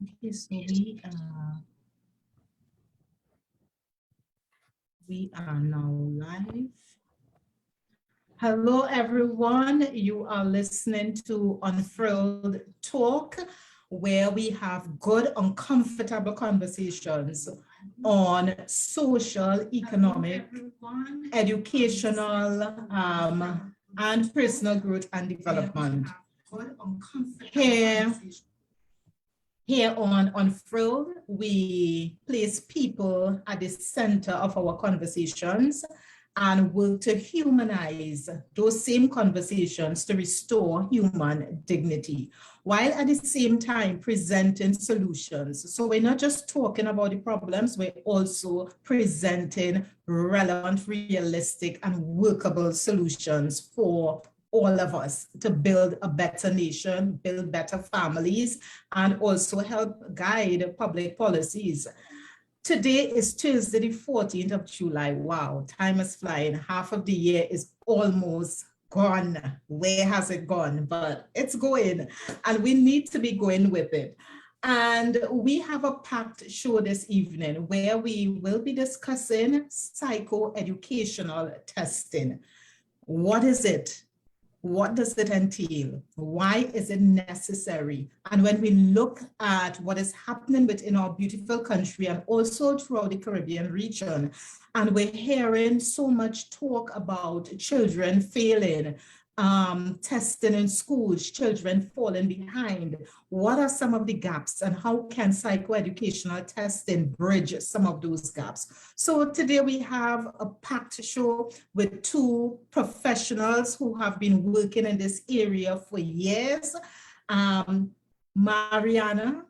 Okay, so we are now live. Hello, everyone. You are listening to Unfurled Talk, where we have good, uncomfortable conversations on social, economic, educational, and personal growth and development. Here on Unfurled, we place people at the center of our conversations and work to humanize those same conversations to restore human dignity, while at the same time presenting solutions. So we're not just talking about the problems, we're also presenting relevant, realistic, and workable solutions for all of us to build a better nation, build better families, and also help guide public policies. Today is Tuesday, the 14th of July. Wow, time is flying. Half of the year is almost gone. Where has it gone? But it's going, and we need to be going with it. And we have a packed show this evening where we will be discussing psychoeducational testing. What is it? What does it entail? Why is it necessary? And when we look at what is happening within our beautiful country and also throughout the Caribbean region, and we're hearing so much talk about children failing, testing in schools, children falling behind. What are some of the gaps and how can psychoeducational testing bridge some of those gaps? So today we have a packed show with two professionals who have been working in this area for years. Marina,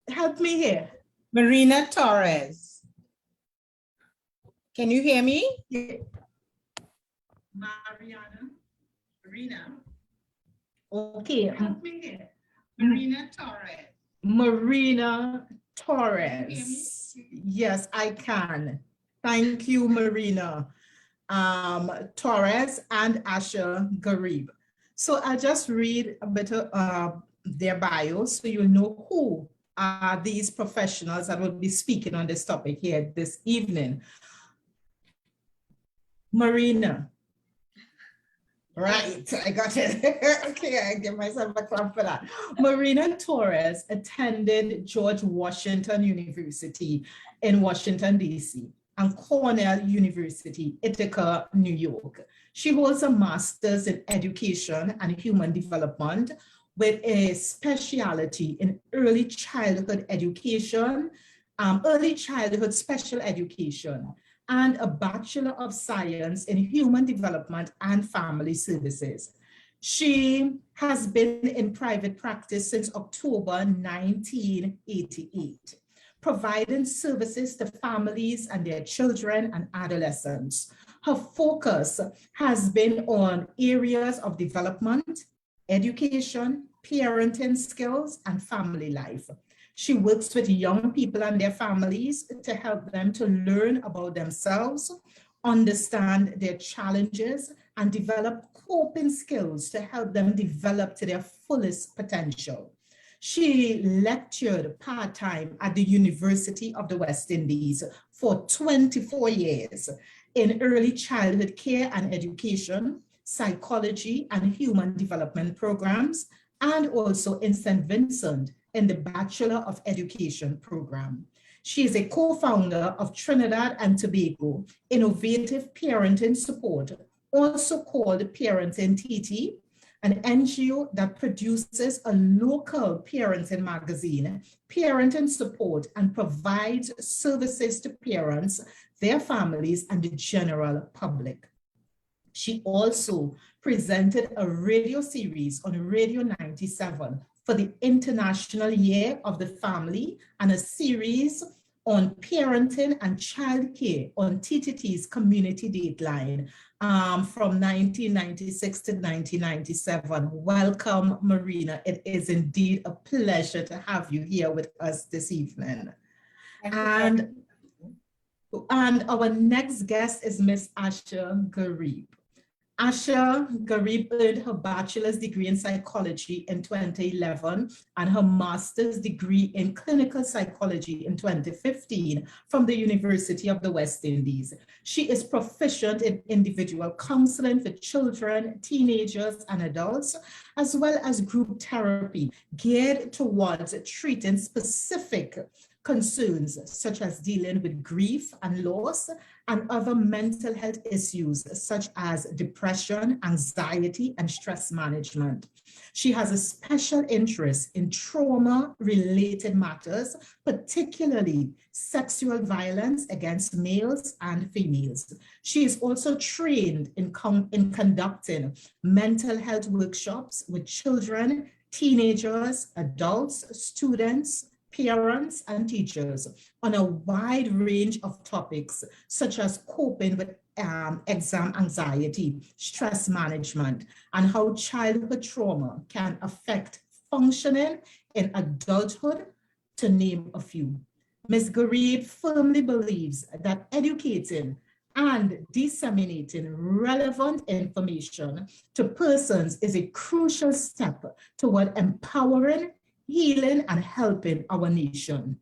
help me here. Marina Torres. Can you hear me? Yeah. Marina. Okay. Help me here. Marina Torres. Marina Torres. Yes, I can. Thank you, Marina. Torres and Asha Garib. So I'll just read a bit of their bios so you'll know who are these professionals that will be speaking on this topic here this evening. Marina. Right, I got it. Okay, I give myself a clap for that. Marina Torres attended George Washington University in Washington, D.C. and Cornell University, Ithaca, New York. She holds a master's in education and human development with a specialty in early childhood education, early childhood special education, and a Bachelor of Science in Human Development and Family Services. She has been in private practice since October 1988, providing services to families and their children and adolescents. Her focus has been on areas of development, education, parenting skills, and family life. She works with young people and their families to help them to learn about themselves, understand their challenges, and develop coping skills to help them develop to their fullest potential. She lectured part-time at the University of the West Indies for 24 years in early childhood care and education, psychology and human development programs, and also in St. Vincent in the Bachelor of Education program. She is a co-founder of Trinidad and Tobago Innovative Parenting Support, also called Parenting TT, an NGO that produces a local parenting magazine, Parenting Support, and provides services to parents, their families, and the general public. She also presented a radio series on Radio 97 for the International Year of the Family and a series on parenting and childcare on TTT's Community Dateline from 1996 to 1997. Welcome, Marina. It is indeed a pleasure to have you here with us this evening. And our next guest is Miss Asha Garib. Asha Garib earned her bachelor's degree in psychology in 2011 and her master's degree in clinical psychology in 2015 from the University of the West Indies. She is proficient in individual counseling for children, teenagers, and adults, as well as group therapy geared towards treating specific concerns such as dealing with grief and loss and other mental health issues such as depression, anxiety, and stress management. She has a special interest in trauma-related matters, particularly sexual violence against males and females. She is also trained in conducting mental health workshops with children, teenagers, adults, students, parents, and teachers on a wide range of topics, such as coping with exam anxiety, stress management, and how childhood trauma can affect functioning in adulthood, to name a few. Ms. Garib firmly believes that educating and disseminating relevant information to persons is a crucial step toward empowering, healing, and helping our nation.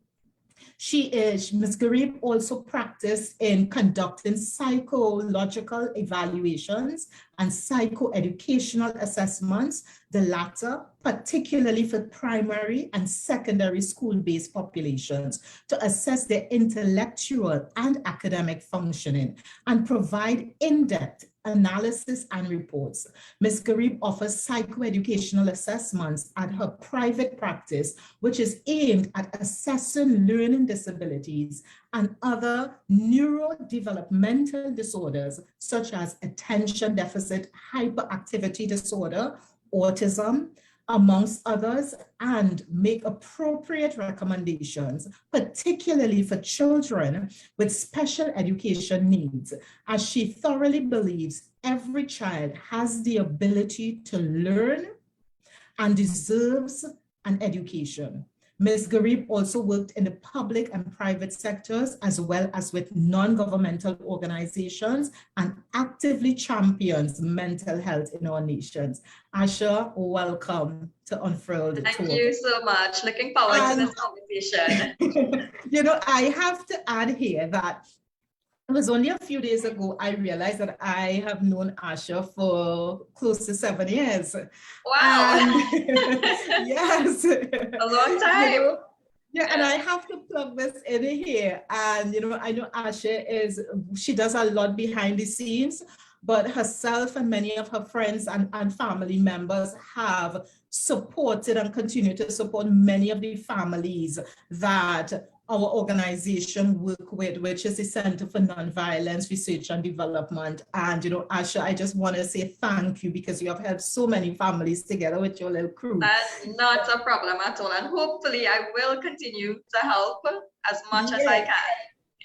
Ms. Garib also practiced in conducting psychological evaluations and psychoeducational assessments, the latter particularly for primary and secondary school-based populations, to assess their intellectual and academic functioning and provide in-depth analysis and reports. Ms. Garib offers psychoeducational assessments at her private practice, which is aimed at assessing learning disabilities and other neurodevelopmental disorders, such as attention deficit hyperactivity disorder, autism, amongst others, and make appropriate recommendations, particularly for children with special education needs, as she thoroughly believes every child has the ability to learn and deserves an education. Ms. Garib also worked in the public and private sectors, as well as with non-governmental organizations, and actively champions mental health in our nations. Asha, welcome to Unfurled Talk. Thank you so much. Looking forward to this conversation. You know, I have to add here that it was only a few days ago I realized that I have known Asha for close to 7 years. Wow. And, yes. A long time. You know, yeah, and I have to plug this in here. And, you know, I know Asha she does a lot behind the scenes, but herself and many of her friends and family members have supported and continue to support many of the families that our organization work with, which is the Center for Nonviolence Research and Development. And, you know, Asha, I just want to say thank you because you have helped so many families together with your little crew. That's not a problem at all. And hopefully I will continue to help as much as I can.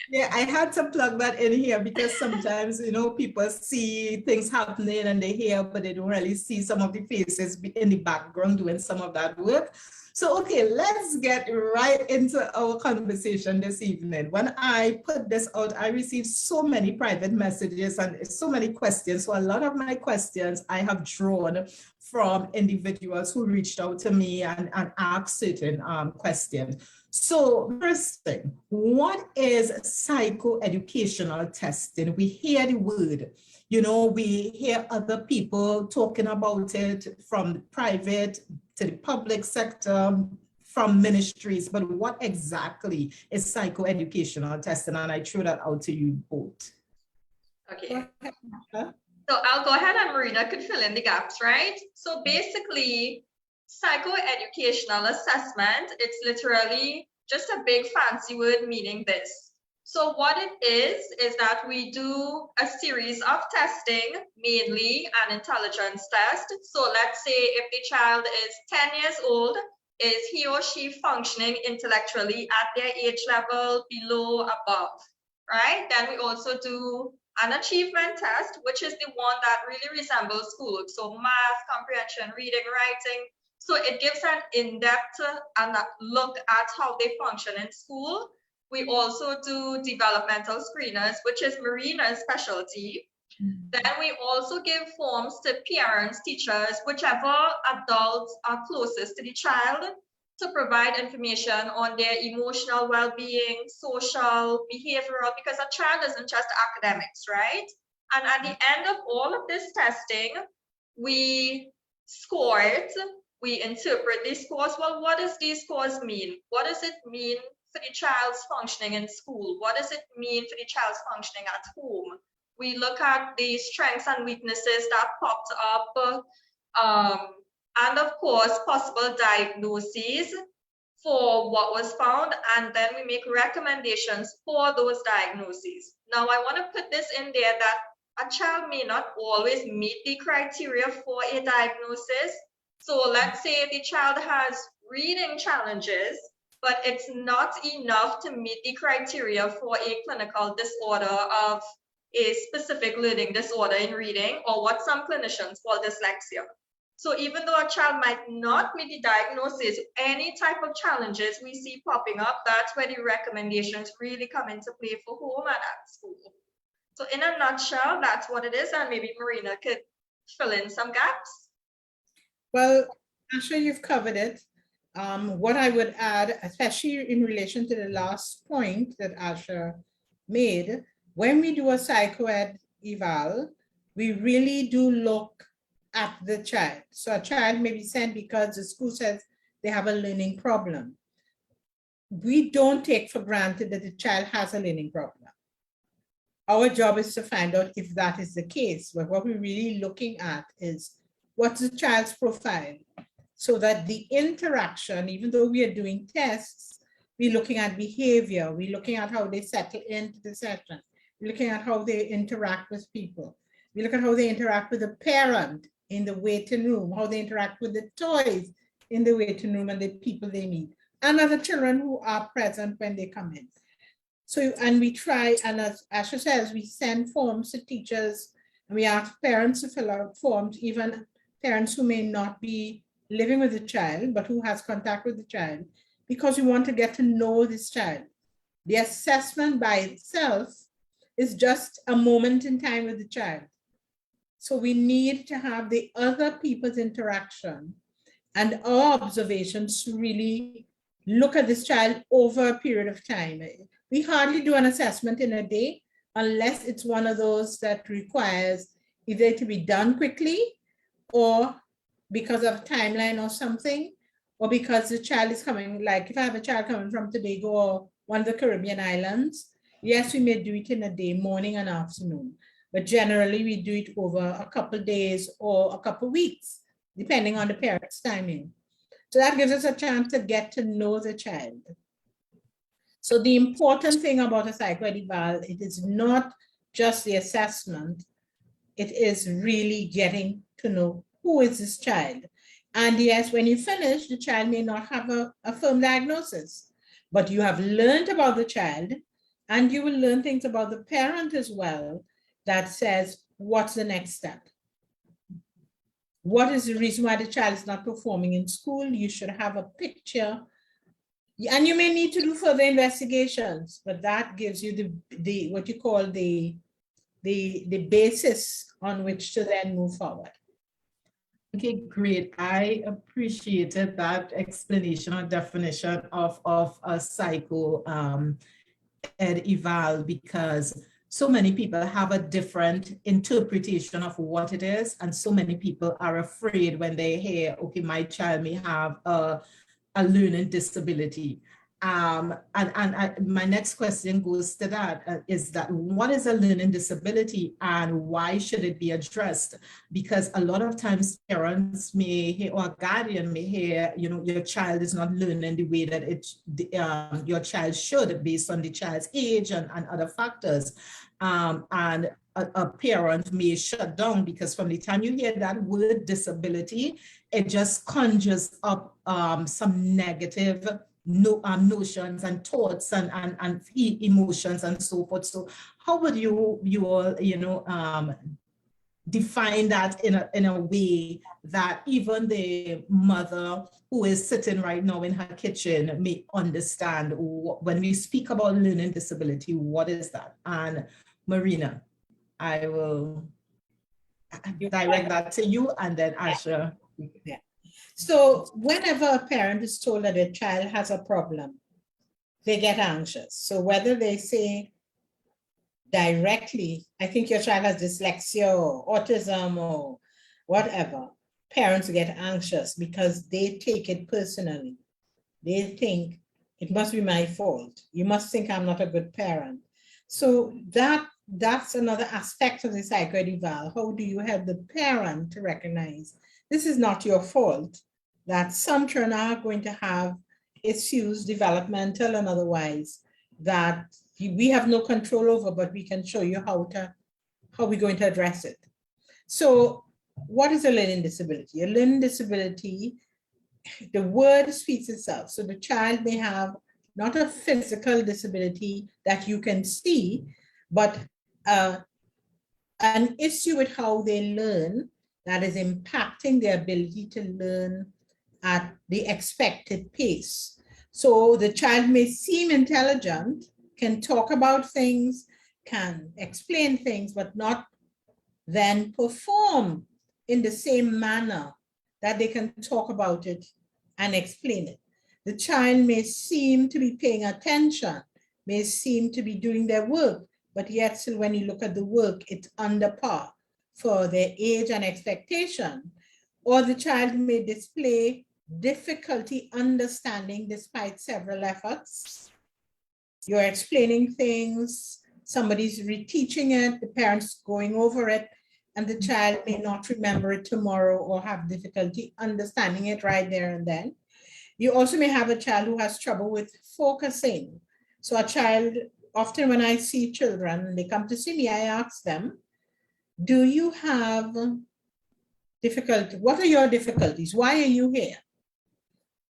Yeah, I had to plug that in here because sometimes, you know, people see things happening and they hear, but they don't really see some of the faces in the background doing some of that work. So, okay, let's get right into our conversation this evening. When I put this out, I received so many private messages and so many questions. So a lot of my questions I have drawn from individuals who reached out to me and asked certain questions. So first thing, what is psychoeducational testing? We hear the word, you know, we hear other people talking about it from private to the public sector, from ministries, but what exactly is psychoeducational testing? And I threw that out to you both. Okay. So I'll go ahead and Marina could fill in the gaps, right? So basically, psychoeducational assessment, it's literally just a big fancy word meaning this. So what it is that we do a series of testing, mainly an intelligence test. So let's say if the child is 10 years old, is he or she functioning intellectually at their age level, below, above, right? Then we also do an achievement test, which is the one that really resembles schoolwork. So math, comprehension, reading, writing. So it gives an in-depth look at how they function in school. We also do developmental screeners, which is Marina's specialty. Then we also give forms to parents, teachers, whichever adults are closest to the child, to provide information on their emotional well-being, social, behavioral, because a child isn't just academics, right? And at the end of all of this testing, we score it, we interpret these scores. Well, what does these scores mean? What does it mean for the child's functioning in school? What does it mean for the child's functioning at home? We look at the strengths and weaknesses that popped up, and of course, possible diagnoses for what was found, and then we make recommendations for those diagnoses. Now, I want to put this in there that a child may not always meet the criteria for a diagnosis. So let's say the child has reading challenges, but it's not enough to meet the criteria for a clinical disorder of a specific learning disorder in reading, or what some clinicians call dyslexia. So even though a child might not meet the diagnosis, any type of challenges we see popping up, that's where the recommendations really come into play for home and at school. So in a nutshell, that's what it is, and maybe Marina could fill in some gaps. Well, Asha, you've covered it. What I would add, especially in relation to the last point that Asha made, when we do a psychoed eval, we really do look at the child. So a child may be sent because the school says they have a learning problem. We don't take for granted that the child has a learning problem. Our job is to find out if that is the case, but what we're really looking at is what's the child's profile, so that the interaction, even though we are doing tests, we're looking at behavior, we're looking at how they settle into the session, we're looking at how they interact with people, we look at how they interact with the parent in the waiting room, how they interact with the toys in the waiting room and the people they meet, and other children who are present when they come in. So, and we try, and as Asha says, we send forms to teachers, and we ask parents to fill out forms, even parents who may not be living with the child, but who has contact with the child, because we want to get to know this child. The assessment by itself is just a moment in time with the child. So we need to have the other people's interaction and our observations to really look at this child over a period of time. We hardly do an assessment in a day unless it's one of those that requires either to be done quickly, or because of timeline or something, or because the child is coming, like if I have a child coming from Tobago or one of the Caribbean islands, yes, we may do it in a day, morning and afternoon. But generally we do it over a couple of days or a couple of weeks, depending on the parent's timing. So that gives us a chance to get to know the child. So the important thing about a psychoed eval, it is not just the assessment, it is really getting to know who is this child. And yes, when you finish, the child may not have a firm diagnosis, but you have learned about the child, and you will learn things about the parent as well that says, what's the next step? What is the reason why the child is not performing in school? You should have a picture, and you may need to do further investigations, but that gives you the what you call the basis on which to then move forward. Okay, great. I appreciated that explanation or definition of a psycho ed eval, because so many people have a different interpretation of what it is, and so many people are afraid when they hear, okay, my child may have a learning disability. My next question goes to that, is that what is a learning disability and why should it be addressed? Because a lot of times parents may hear, or a guardian may hear, you know, your child is not learning the way that your child should, based on the child's age and other factors. And a parent may shut down, because from the time you hear that word disability, it just conjures up some negative notions and thoughts and emotions and so forth. So how would you all define that in a way that even the mother who is sitting right now in her kitchen may understand when we speak about learning disability, what is that? And Marina. I will direct that to you and then Asha. Yeah. So whenever a parent is told that their child has a problem, they get anxious. So whether they say directly, I think your child has dyslexia or autism or whatever, parents get anxious because they take it personally. They think it must be my fault. You must think I'm not a good parent. So that's another aspect of the psychoed eval. How do you help the parent to recognize this is not your fault, that some children are going to have issues, developmental and otherwise, that we have no control over, but we can show you how we're going to address it. So what is a learning disability? A learning disability, the word speaks itself. So the child may have not a physical disability that you can see, but an issue with how they learn that is impacting their ability to learn at the expected pace. So the child may seem intelligent, can talk about things, can explain things, but not then perform in the same manner that they can talk about it and explain it. The child may seem to be paying attention, may seem to be doing their work, but yet still when you look at the work, it's under par for their age and expectation. Or the child may display difficulty understanding despite several efforts. You're explaining things, somebody's reteaching it, the parents going over it, and the child may not remember it tomorrow or have difficulty understanding it right there and then. You also may have a child who has trouble with focusing. So a child, often when I see children, they come to see me, I ask them, do you have difficulty? What are your difficulties? Why are you here?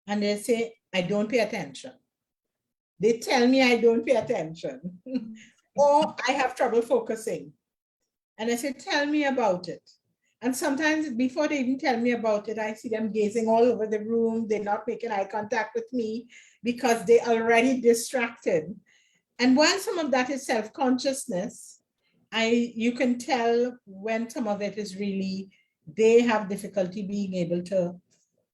And they say, I don't pay attention. They tell me I don't pay attention or I have trouble focusing. And I say, tell me about it. And sometimes before they even tell me about it, I see them gazing all over the room. They're not making eye contact with me because they're already distracted. And while some of that is self-consciousness, you can tell when some of it is really, they have difficulty being able to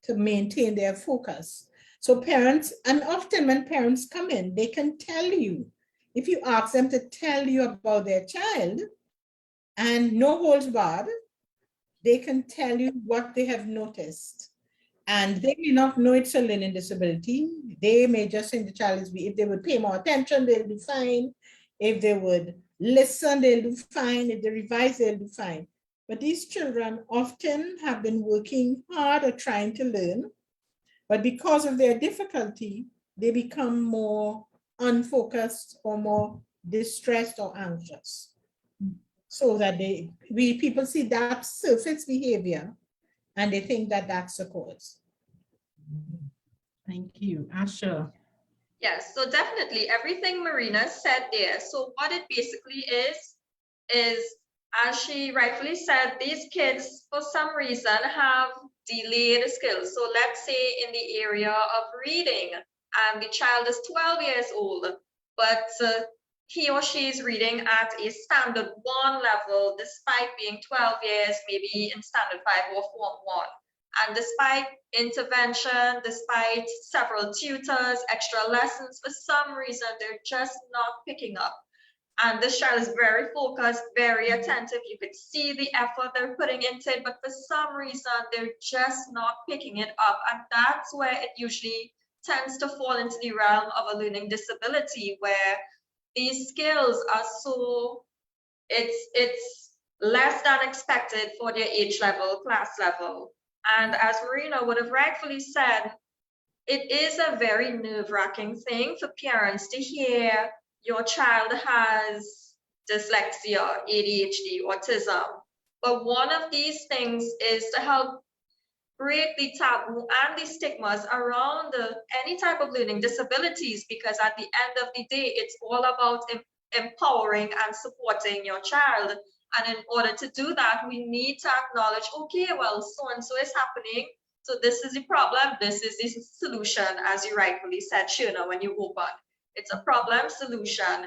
maintain their focus. So parents, and often when parents come in, they can tell you, if you ask them to tell you about their child, and no holds barred, they can tell you what they have noticed. And they may not know it's a learning disability. They may just think the child is, if they would pay more attention, they'll do fine. If they would listen, they'll do fine. If they revise, they'll do fine. But these children often have been working hard at trying to learn, but because of their difficulty, they become more unfocused or more distressed or anxious. So that people see that surface behavior and they think that that's the cause. Thank you. Asha. Yes, so definitely everything Marina said there. So what it basically is, as she rightfully said, these kids, for some reason, have delayed skills. So let's say in the area of reading, and the child is 12 years old, but he or she is reading at a standard 1 level, despite being 12 years, maybe in standard 5 or form 1. And despite intervention, despite several tutors, extra lessons, for some reason, they're just not picking up. And this child is very focused, very attentive. You could see the effort they're putting into it, but for some reason, they're just not picking it up. And that's where it usually tends to fall into the realm of a learning disability, where these skills are so, it's less than expected for their age level, class level. And as Marina would have rightfully said, it is a very nerve-wracking thing for parents to hear your child has dyslexia, ADHD, autism. But one of these things is to help break the taboo and the stigmas around any type of learning disabilities, because at the end of the day, it's all about empowering and supporting your child. And in order to do that, we need to acknowledge, okay, well, so-and-so is happening. So this is the problem. This is the solution, as you rightfully said, Sherna, when you opened. It's a problem solution.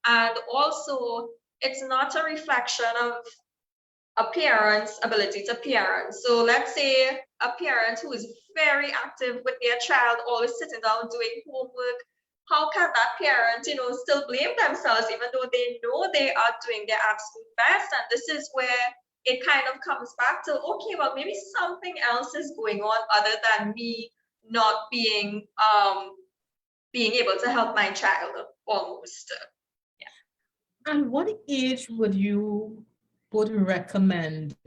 And also, it's not a reflection of a parent's ability to parent. So let's say a parent who is very active with their child, always sitting down doing homework. How can that parent, still blame themselves even though they know they are doing their absolute best? And this is where it kind of comes back to, okay, well, maybe something else is going on other than me not being able to help my child almost. Yeah. And what age would you recommend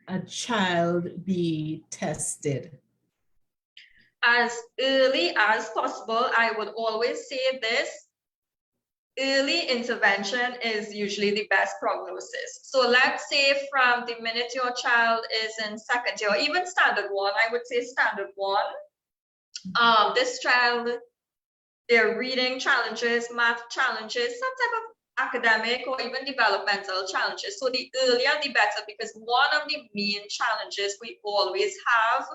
a child be tested? As early as possible. I would always say this: early intervention is usually the best prognosis. So let's say from the minute your child is in second year, or even standard one, I would say standard one, this child, their reading challenges, math challenges, some type of academic or even developmental challenges. So the earlier the better, because one of the main challenges we always have,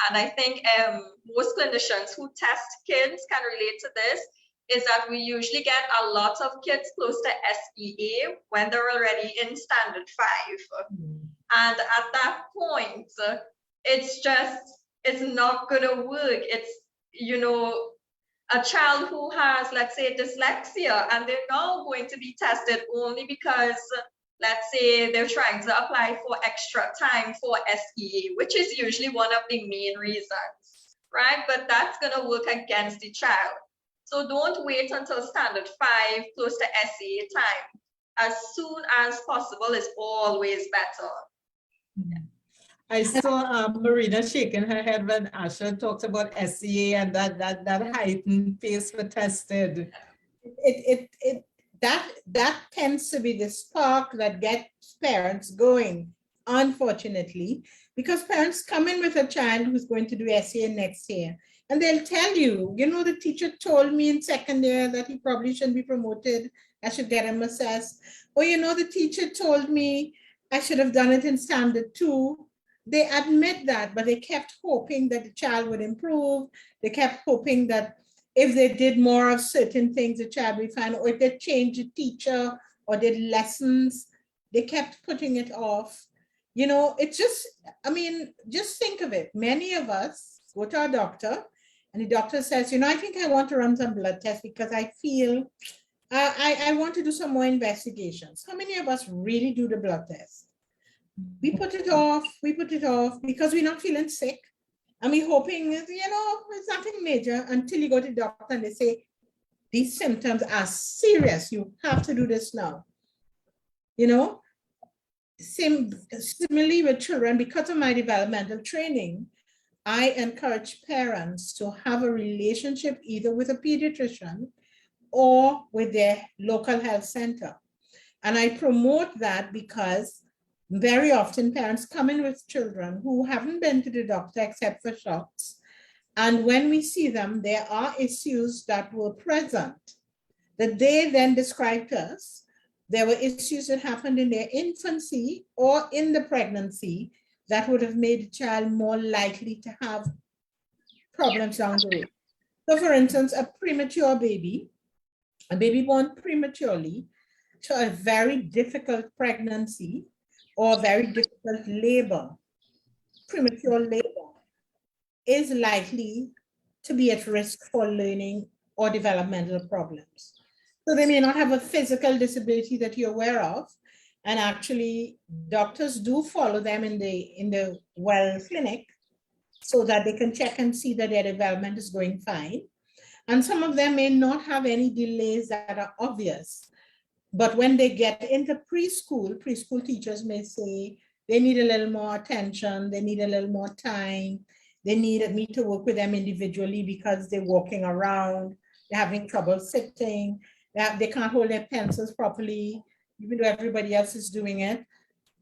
and I think most clinicians who test kids can relate to this, is that we usually get a lot of kids close to SEA when they're already in standard 5. And at that point, it's not gonna work. It's, a child who has, let's say, dyslexia, and they're now going to be tested only because, let's say, they're trying to apply for extra time for SEA, which is usually one of the main reasons, right? But that's going to work against the child. So don't wait until standard 5, close to SEA time. As soon as possible is always better. I saw Marina shaking her head when Asha talked about SEA and that heightened pace for tested. That tends to be the spark that gets parents going, unfortunately, because parents come in with a child who's going to do SEA next year, and they'll tell you, the teacher told me in second year that he probably shouldn't be promoted. I should get him assessed. Or, the teacher told me I should have done it in standard 2. They admit that, but they kept hoping that the child would improve. They kept hoping that if they did more of certain things, the child would be fine, or if they changed the teacher or did lessons, they kept putting it off. It's just, just think of it. Many of us go to our doctor and the doctor says, I think I want to run some blood tests because I feel I want to do some more investigations. How many of us really do the blood test? We put it off because we're not feeling sick. And we're hoping, it's nothing major until you go to the doctor and they say, these symptoms are serious. You have to do this now. Similarly with children, because of my developmental training, I encourage parents to have a relationship either with a pediatrician or with their local health center. And I promote that because very often parents come in with children who haven't been to the doctor except for shots. And when we see them, there are issues that were present that they then describe to us. There were issues that happened in their infancy or in the pregnancy that would have made the child more likely to have problems down the road. So for instance, a baby born prematurely to a very difficult pregnancy or very difficult labor, premature labor, is likely to be at risk for learning or developmental problems. So they may not have a physical disability that you're aware of, and actually doctors do follow them in the well clinic so that they can check and see that their development is going fine. And some of them may not have any delays that are obvious. But when they get into preschool teachers may say they need a little more attention, they need a little more time, they need me to work with them individually because they're walking around, they're having trouble sitting, they can't hold their pencils properly, even though everybody else is doing it.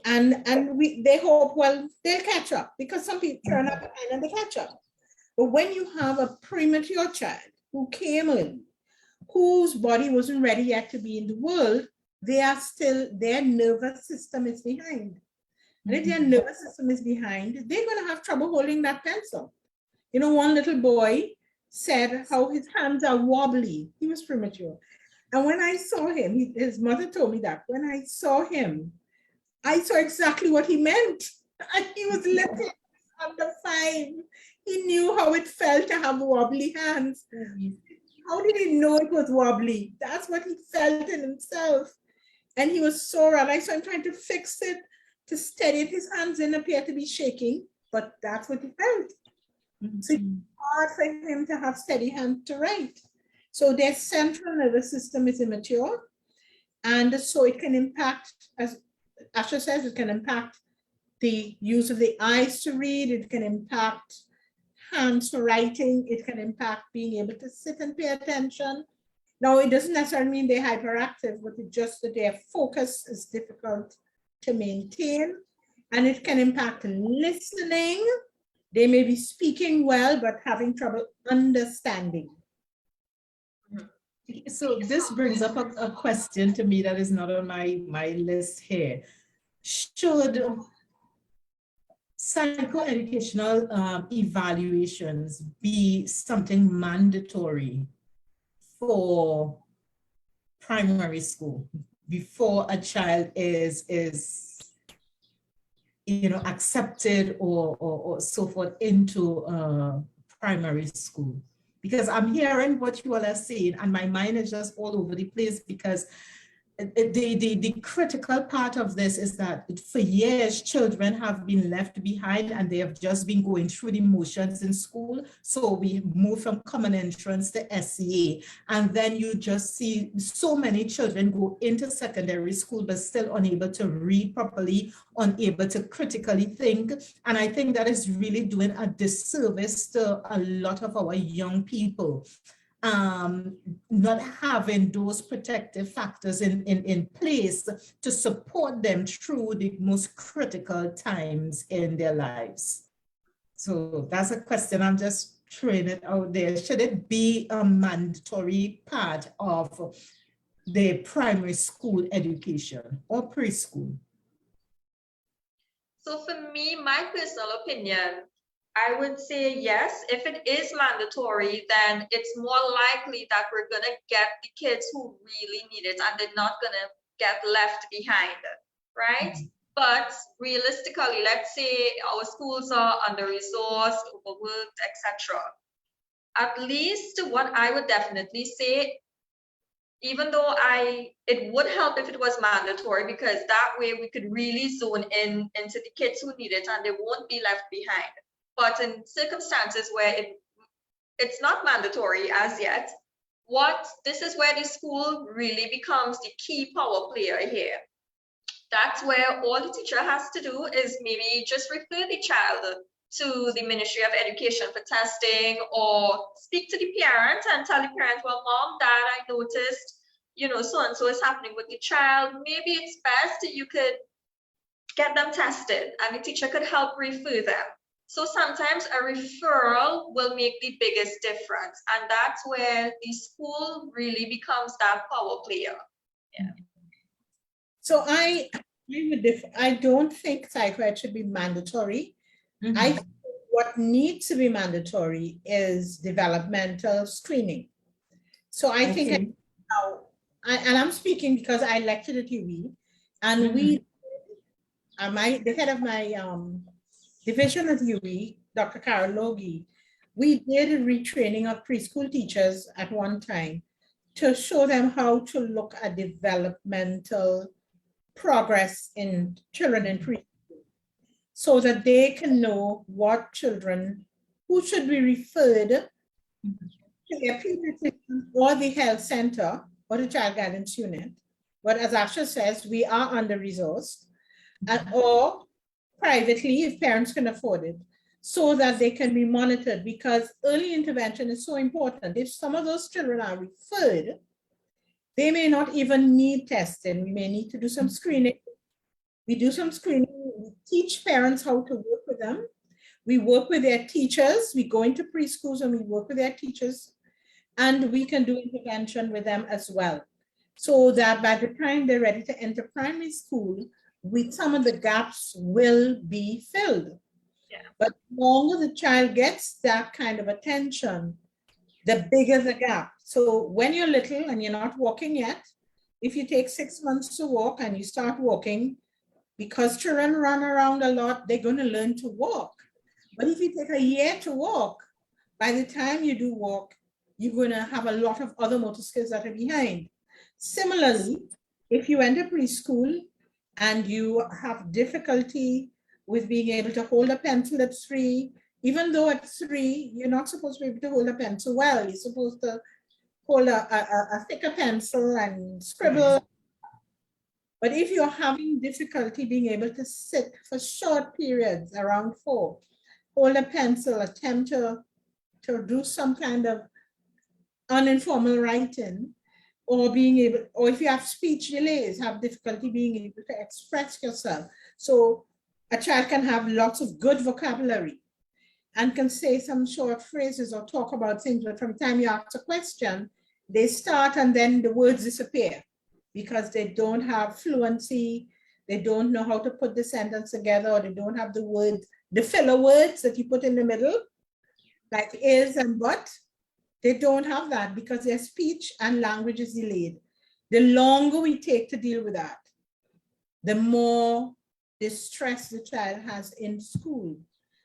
And they hope, well, they'll catch up because some people turn up behind and they catch up. But when you have a premature child who came in, whose body wasn't ready yet to be in the world, their nervous system is behind. And if their nervous system is behind, they're going to have trouble holding that pencil. One little boy said how his hands are wobbly. He was premature. And when I saw him, his mother told me that when I saw him, I saw exactly what he meant. And he was little, under 5. He knew how it felt to have wobbly hands. How did he know it was wobbly? That's what he felt in himself. And he was sore, and I saw him trying to fix it, to steady it. His hands didn't appear to be shaking, but that's what he felt. So it's hard for him to have steady hands to write. So their central nervous system is immature, and so it can impact, as Asha says, it can impact the use of the eyes to read, it can impact hands for writing, it can impact being able to sit and pay attention. Now, it doesn't necessarily mean they're hyperactive, but it's just that their focus is difficult to maintain, and it can impact listening. They may be speaking well, but having trouble understanding. So this brings up a question to me that is not on my list here. Should psychoeducational evaluations be something mandatory for primary school before a child is accepted or so forth into primary school? Because I'm hearing what you all are saying and my mind is just all over the place, because the critical part of this is that for years, children have been left behind and they have just been going through the motions in school. So we move from common entrance to SEA. And then you just see so many children go into secondary school, but still unable to read properly, unable to critically think. And I think that is really doing a disservice to a lot of our young people. Not having those protective factors in place to support them through the most critical times in their lives. So that's a question I'm just throwing it out there. Should it be a mandatory part of the primary school education or preschool? So for me, my personal opinion, I would say yes. If it is mandatory, then it's more likely that we're going to get the kids who really need it and they're not going to get left behind, right? But realistically, let's say our schools are under-resourced, overworked, etc. At least what I would definitely say, even though it would help if it was mandatory, because that way we could really zone in into the kids who need it and they won't be left behind. But in circumstances where it's not mandatory as yet, this is where the school really becomes the key power player here. That's where all the teacher has to do is maybe just refer the child to the Ministry of Education for testing, or speak to the parent and tell the parent, well, Mom, Dad, I noticed, so-and-so is happening with the child. Maybe it's best that you could get them tested and the teacher could help refer them. So sometimes a referral will make the biggest difference. And that's where the school really becomes that power player. Yeah. So I don't think psychoed should be mandatory. Mm-hmm. I think what needs to be mandatory is developmental screening. So I think now, and I'm speaking because I lectured at UWI, and the head of my division at UWI, Dr. Carol Logie, we did a retraining of preschool teachers at one time to show them how to look at developmental progress in children in preschool, so that they can know what children who should be referred to their pediatrician or the health center or the child guidance unit. But as Asha says, we are under-resourced, or privately if parents can afford it, so that they can be monitored, because early intervention is so important. If some of those children are referred, they may not even need testing. We may need to do some screening. We do some screening. We teach parents how to work with them. We work with their teachers. We go into preschools and we work with their teachers, and we can do intervention with them as well, so that by the time they're ready to enter primary school, some of the gaps will be filled. Yeah. But the longer the child gets that kind of attention, the bigger the gap. So when you're little and you're not walking yet, if you take 6 months to walk and you start walking, because children run around a lot, they're going to learn to walk. But if you take a year to walk, by the time you do walk, you're going to have a lot of other motor skills that are behind. Similarly, if you enter preschool and you have difficulty with being able to hold a pencil at 3, even though at 3, you're not supposed to be able to hold a pencil well, you're supposed to hold a thicker pencil and scribble. But if you're having difficulty being able to sit for short periods around 4, hold a pencil, attempt to do some kind of uninformal writing, or being able, or if you have speech delays, have difficulty being able to express yourself. So a child can have lots of good vocabulary and can say some short phrases or talk about things, but from the time you ask a question, they start and then the words disappear because they don't have fluency, they don't know how to put the sentence together, or they don't have the words, the filler words that you put in the middle, like is and but. They don't have that because their speech and language is delayed. The longer we take to deal with that, the more distress the child has in school.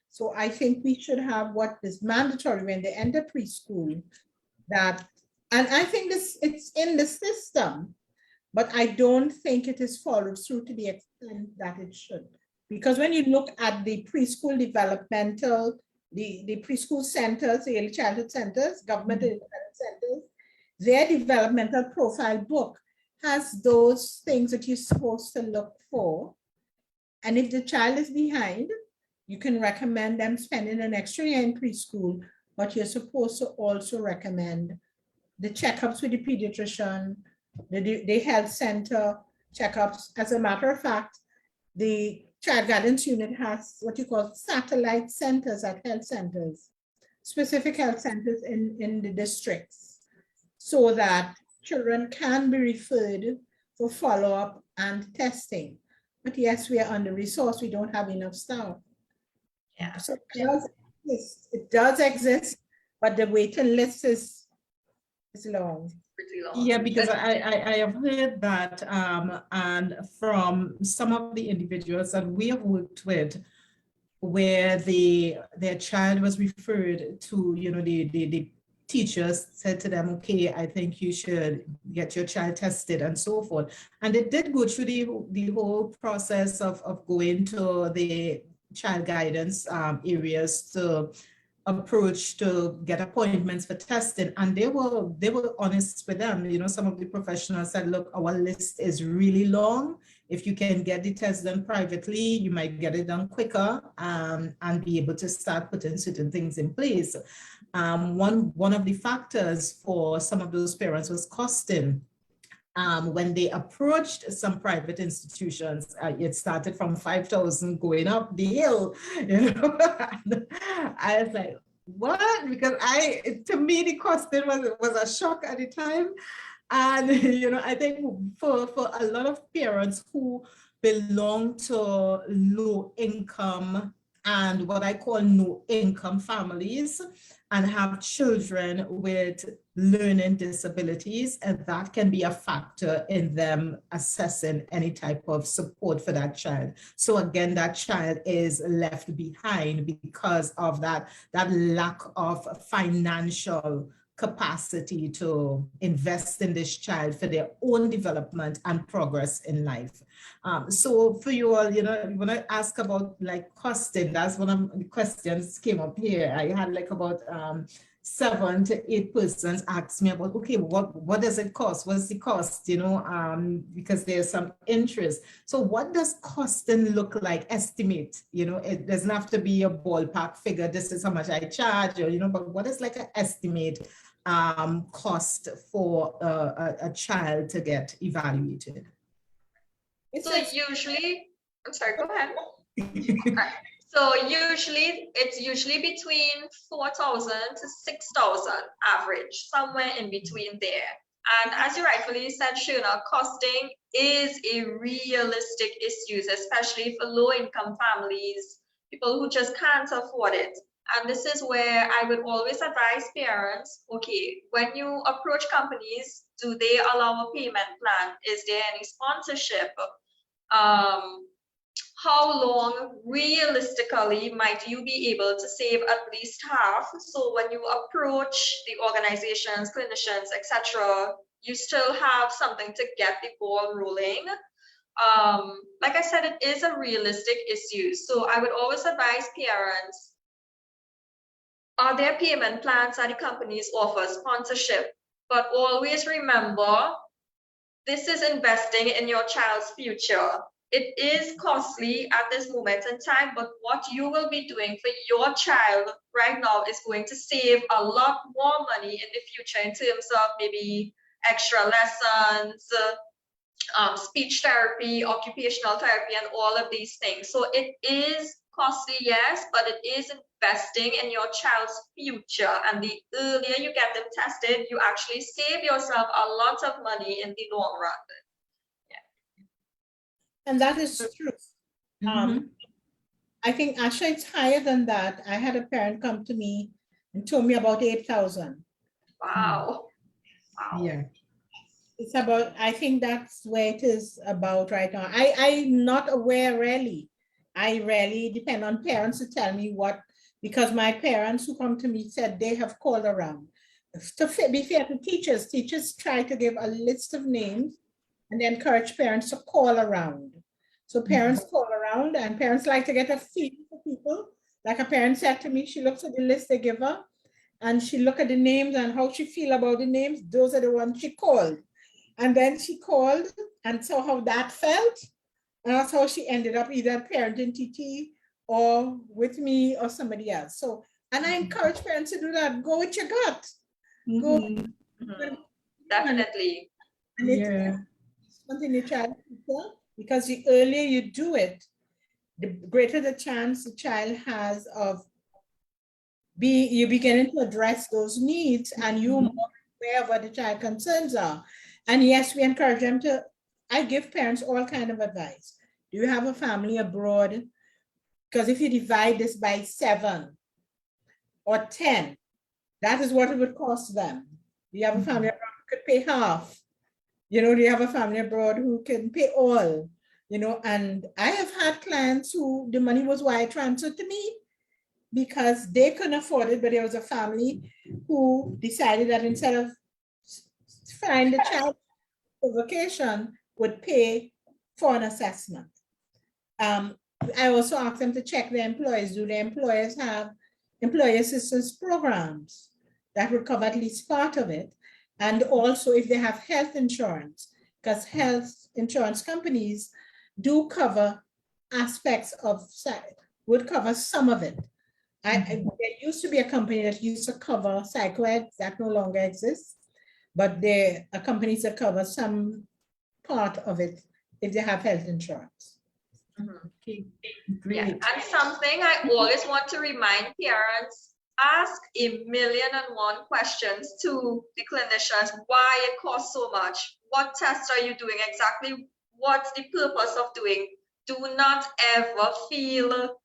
So I think we should have what is mandatory when they enter preschool, that, and I think it's in the system, but I don't think it is followed through to the extent that it should. Because when you look at the preschool developmental, the preschool centers, the early childhood centers, government independent centers, their developmental profile book has those things that you're supposed to look for. And if the child is behind, you can recommend them spending an extra year in preschool, but you're supposed to also recommend the checkups with the pediatrician, the health center checkups. As a matter of fact, the Child Guidance Unit has what you call satellite centers at health centers, specific health centers in the districts, so that children can be referred for follow-up and testing. But yes, we are under-resourced, we don't have enough staff. Yeah. So it does exist, but the waiting list is long. Pretty long. Yeah, because I have heard that and from some of the individuals that we have worked with, where their child was referred to, you know, the teachers said to them, okay, I think you should get your child tested and so forth. And they did go through the whole process of going to the child guidance areas to approach to get appointments for testing, and they were honest with them. You know, some of the professionals said, look, our list is really long. If you can get the test done privately, you might get it done quicker and be able to start putting certain things in place. One of the factors for some of those parents was costing. When they approached some private institutions, it started from 5,000 going up the hill, you know. I was like, what? Because to me, the costing was a shock at the time. And, you know, I think for a lot of parents who belong to low income and what I call no income families, and have children with learning disabilities, and that can be a factor in them assessing any type of support for that child. So again, that child is left behind because of that lack of financial capacity to invest in this child for their own development and progress in life. So for you all, you know, when I ask about like costing, that's one of the questions came up here. I had like about 7 to 8 persons ask me about, okay, what does it cost? What's the cost? You know, because there's some interest. So what does costing look like? Estimate, you know, it doesn't have to be a ballpark figure. This is how much I charge, or, you know, but what is like an estimate cost for a child to get evaluated? So usually, I'm sorry, go ahead. So it's usually between 4,000 to 6,000 average, somewhere in between there. And as you rightfully said, Sherna, costing is a realistic issue, especially for low-income families, people who just can't afford it. And this is where I would always advise parents, okay, when you approach companies, do they allow a payment plan? Is there any sponsorship? How long realistically might you be able to save at least half? So when you approach the organizations, clinicians, etc., you still have something to get the ball rolling. Like I said, it is a realistic issue. So I would always advise parents, are there payment plans that the companies offer sponsorship? But always remember, this is investing in your child's future. It is costly at this moment in time, but what you will be doing for your child right now is going to save a lot more money in the future in terms of maybe extra lessons, speech therapy, occupational therapy, and all of these things. So it is costly, yes, but it is investing in your child's future. And the earlier you get them tested, you actually save yourself a lot of money in the long run. Yeah. And that is true. I think, Asha, it's higher than that. I had a parent come to me and told me about 8,000. Wow. Wow. Yeah. It's about, I think that's where it is about right now. I'm not aware really. I rarely depend on parents to tell me what, because my parents who come to me said they have called around. To be fair to teachers, teachers try to give a list of names and they encourage parents to call around. So parents call around and parents like to get a feel for people. Like a parent said to me, she looks at the list they give her and she look at the names and how she feel about the names. Those are the ones she called. And then she called and saw how that felt. And that's how she ended up either parenting TT or with me or somebody else. So, and I encourage parents to do that. Go with your gut. Go. Definitely. And it's something you try to do, because the earlier you do it, the greater the chance the child has of you beginning to address those needs and you're more aware of what the child concerns are. And yes, we encourage them to, I give parents all kind of advice. Do you have a family abroad? Because if you divide this by 7 or 10, that is what it would cost them. Do you have a family abroad who could pay half? You know, do you have a family abroad who can pay all? You know, and I have had clients who the money was wire transferred to me because they couldn't afford it, but there was a family who decided that instead of flying the child for vacation, would pay for an assessment. I also asked them to check their employers. Do their employers have employee assistance programs that would cover at least part of it? And also if they have health insurance, because health insurance companies do cover aspects of, would cover some of it. There used to be a company that used to cover psychoed, that no longer exists, but there are companies that cover some part of it if they have health insurance. Okay. Yeah. And something I always want to remind parents, ask 1,000,001 questions to the clinicians, why it costs so much, what tests are you doing, exactly what's the purpose of doing. Do not ever feel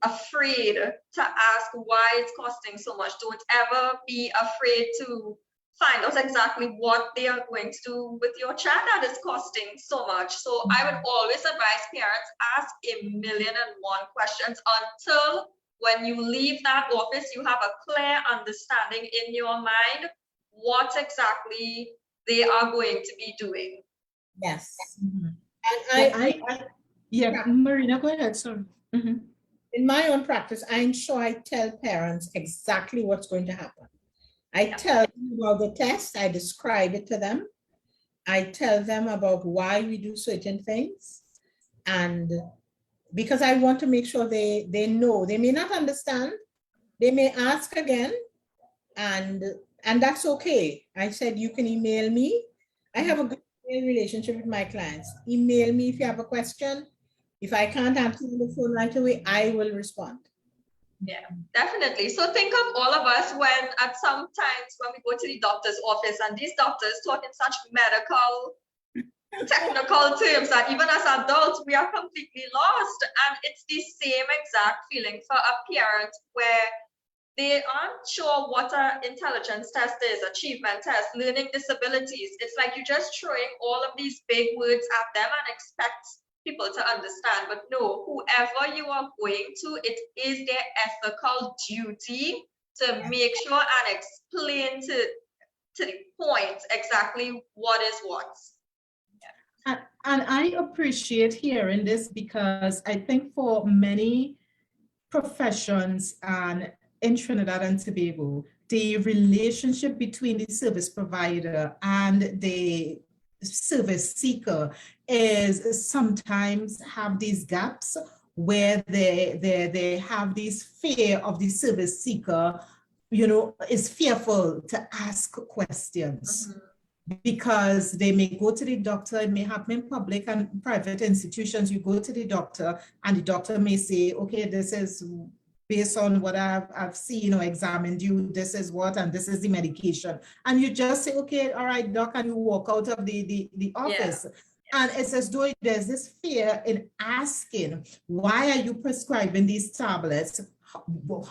afraid to ask why it's costing so much. Don't ever be afraid to find out exactly what they are going to do with your child that is costing so much. So I would always advise parents, ask 1,000,001 questions until when you leave that office, you have a clear understanding in your mind what exactly they are going to be doing. Yes. And Marina, go ahead, sorry. In my own practice, I ensure I tell parents exactly what's going to happen. I tell them about the test, I describe it to them. I tell them about why we do certain things. And because I want to make sure they know, they may not understand, they may ask again, and that's okay. I said, you can email me. I have a good relationship with my clients. Email me if you have a question. If I can't answer on the phone right away, I will respond. Yeah, definitely. So think of all of us when at some times when we go to the doctor's office and these doctors talk in such medical technical terms that even as adults, we are completely lost. And it's the same exact feeling for a parent where they aren't sure what an intelligence test is, achievement test, learning disabilities. It's like you're just throwing all of these big words at them and expect people to understand. But no, whoever you are going to, it is their ethical duty to make sure and explain to the point exactly what is what. And I appreciate hearing this because I think for many professions and in Trinidad and Tobago, the relationship between the service provider and the service seeker is sometimes have these gaps where they have this fear of the service seeker, is fearful to ask questions. Because they may go to the doctor, it may happen in public and private institutions, you go to the doctor and the doctor may say, okay, this is based on what I've seen or examined you, this is what, and this is the medication. And you just say, okay, all right, doc, and you walk out of the office. Yeah. And it's as though there's this fear in asking, why are you prescribing these tablets?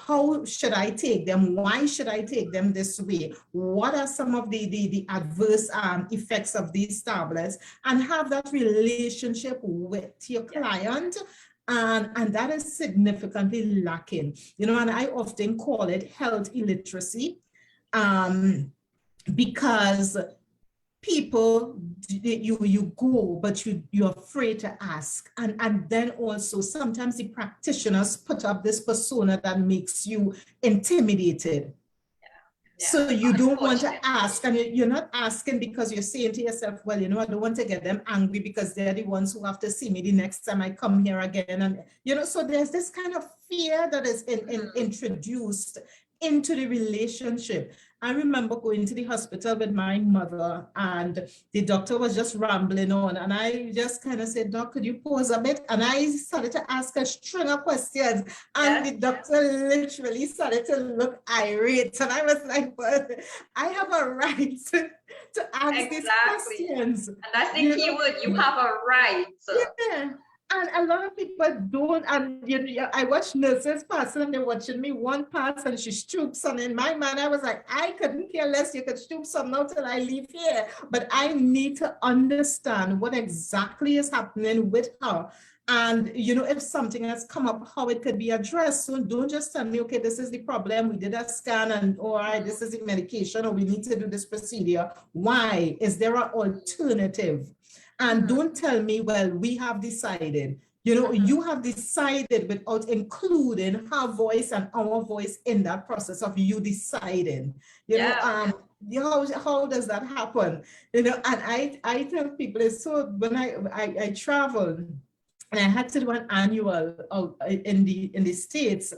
How should I take them? Why should I take them this way? What are some of the adverse effects of these tablets? And have that relationship with your client. And that is significantly lacking. And I often call it health illiteracy because people, you go, but you're afraid to ask. And then also sometimes the practitioners put up this persona that makes you intimidated. Yeah. So you don't want to ask, and you're not asking because you're saying to yourself, well, I don't want to get them angry because they're the ones who have to see me the next time I come here again. And, so there's this kind of fear that is introduced into the relationship. I remember going to the hospital with my mother and the doctor was just rambling on and I just kind of said, Doc, could you pause a bit? And I started to ask a string of questions and the doctor literally started to look irate. And I was like, well, I have a right to ask these questions. And that's the key word, you have a right. Yeah. And a lot of people don't, and I watch nurses pass and they're watching me one pass and she stoops, and in my mind I was like, I couldn't care less, you could stoop some now till I leave here, but I need to understand what exactly is happening with her. And if something has come up, how it could be addressed. So don't just tell me, okay, this is the problem, we did a scan and all right, this is the medication, or we need to do this procedure. Why? Is there an alternative? And don't tell me, well, we have decided. You have decided without including her voice and our voice in that process of you deciding. How does that happen? And I tell people, it's so, when I traveled and I had to do an annual in the States.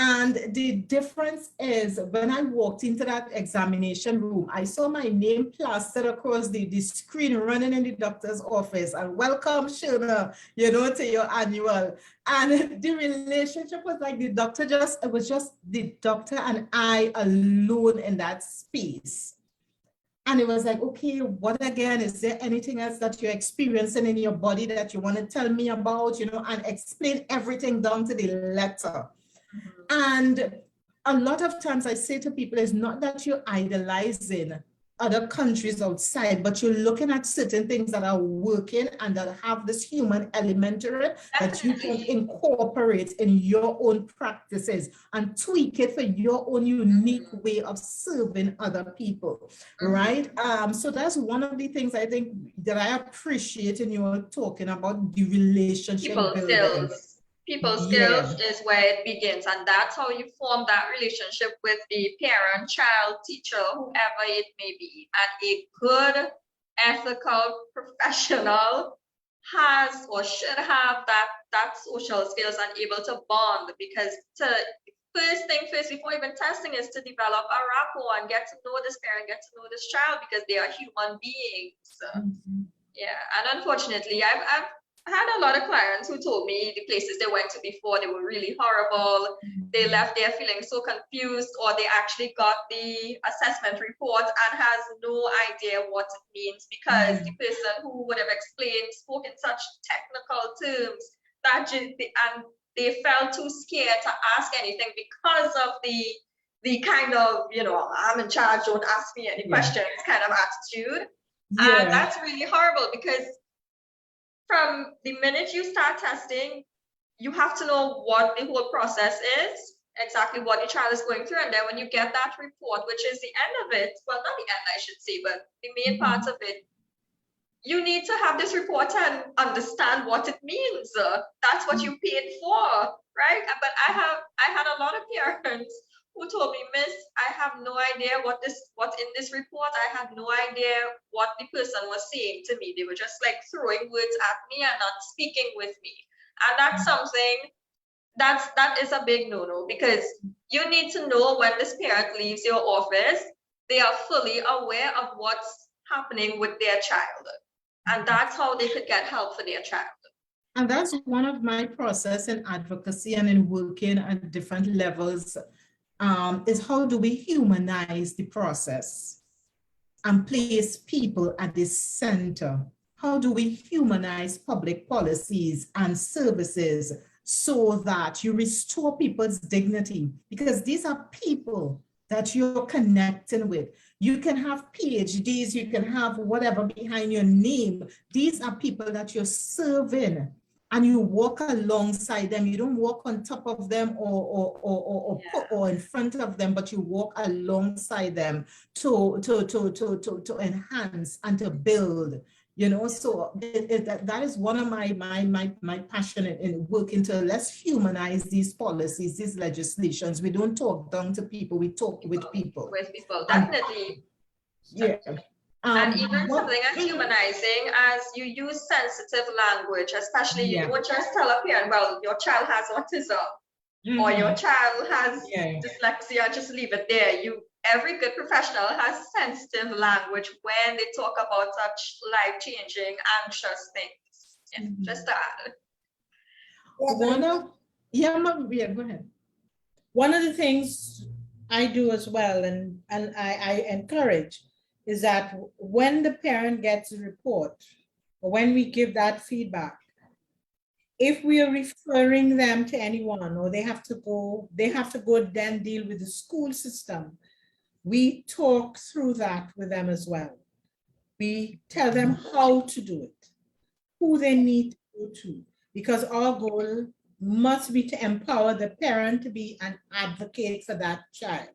And the difference is when I walked into that examination room, I saw my name plastered across the screen running in the doctor's office and welcome, Sherna, to your annual. And the relationship was like it was just the doctor and I alone in that space. And it was like, okay, what again? Is there anything else that you're experiencing in your body that you want to tell me about, and explain everything down to the letter. And a lot of times I say to people, it's not that you're idolizing other countries outside, but you're looking at certain things that are working and that have this human element to it that you can incorporate in your own practices and tweak it for your own unique way of serving other people, right? So that's one of the things I think that I appreciate in you talking about the relationship building. People skills is where it begins, and that's how you form that relationship with the parent, child, teacher, whoever it may be. And a good, ethical professional has or should have that social skills and able to bond, because first thing first, before even testing, is to develop a rapport and get to know this parent, get to know this child, because they are human beings. Yeah, and unfortunately, I had a lot of clients who told me the places they went to before, they were really horrible. They left there feeling so confused, or they actually got the assessment report and has no idea what it means because the person who would have explained spoke in such technical terms that and they felt too scared to ask anything because of the kind of, you know, I'm in charge, don't ask me any questions kind of attitude. And that's really horrible because from the minute you start testing, you have to know what the whole process is, exactly what the child is going through. And then when you get that report, which is the end of it, well, not the end, I should say, but the main part of it, you need to have this report and understand what it means. That's what you paid for, right? But I had a lot of parents who told me, Miss, I have no idea what's in this report. I had no idea what the person was saying to me. They were just like throwing words at me and not speaking with me. And that's something that is a big no-no, because you need to know when this parent leaves your office, they are fully aware of what's happening with their child. And that's how they could get help for their child. And that's one of my process in advocacy and in working at different levels, is how do we humanize the process and place people at the center? How do we humanize public policies and services so that you restore people's dignity? Because these are people that you're connecting with. You can have PhDs, you can have whatever behind your name. These are people that you're serving, and you walk alongside them. You don't walk on top of them or in front of them, but you walk alongside them to enhance and to build. You know, so that is one of my passion in working to let's humanize these policies, these legislations. We don't talk down to people, we talk with people. With people, definitely. And even something as humanizing as you use sensitive language, especially you don't just tell a parent, well, your child has autism or your child has dyslexia, just leave it there. Every good professional has sensitive language when they talk about such life-changing, anxious things. Just that. Go ahead. One of the things I do as well, and I encourage, is that when the parent gets a report, or when we give that feedback, if we are referring them to anyone, or they have to go then deal with the school system, we talk through that with them as well. We tell them how to do it, who they need to go to, because our goal must be to empower the parent to be an advocate for that child.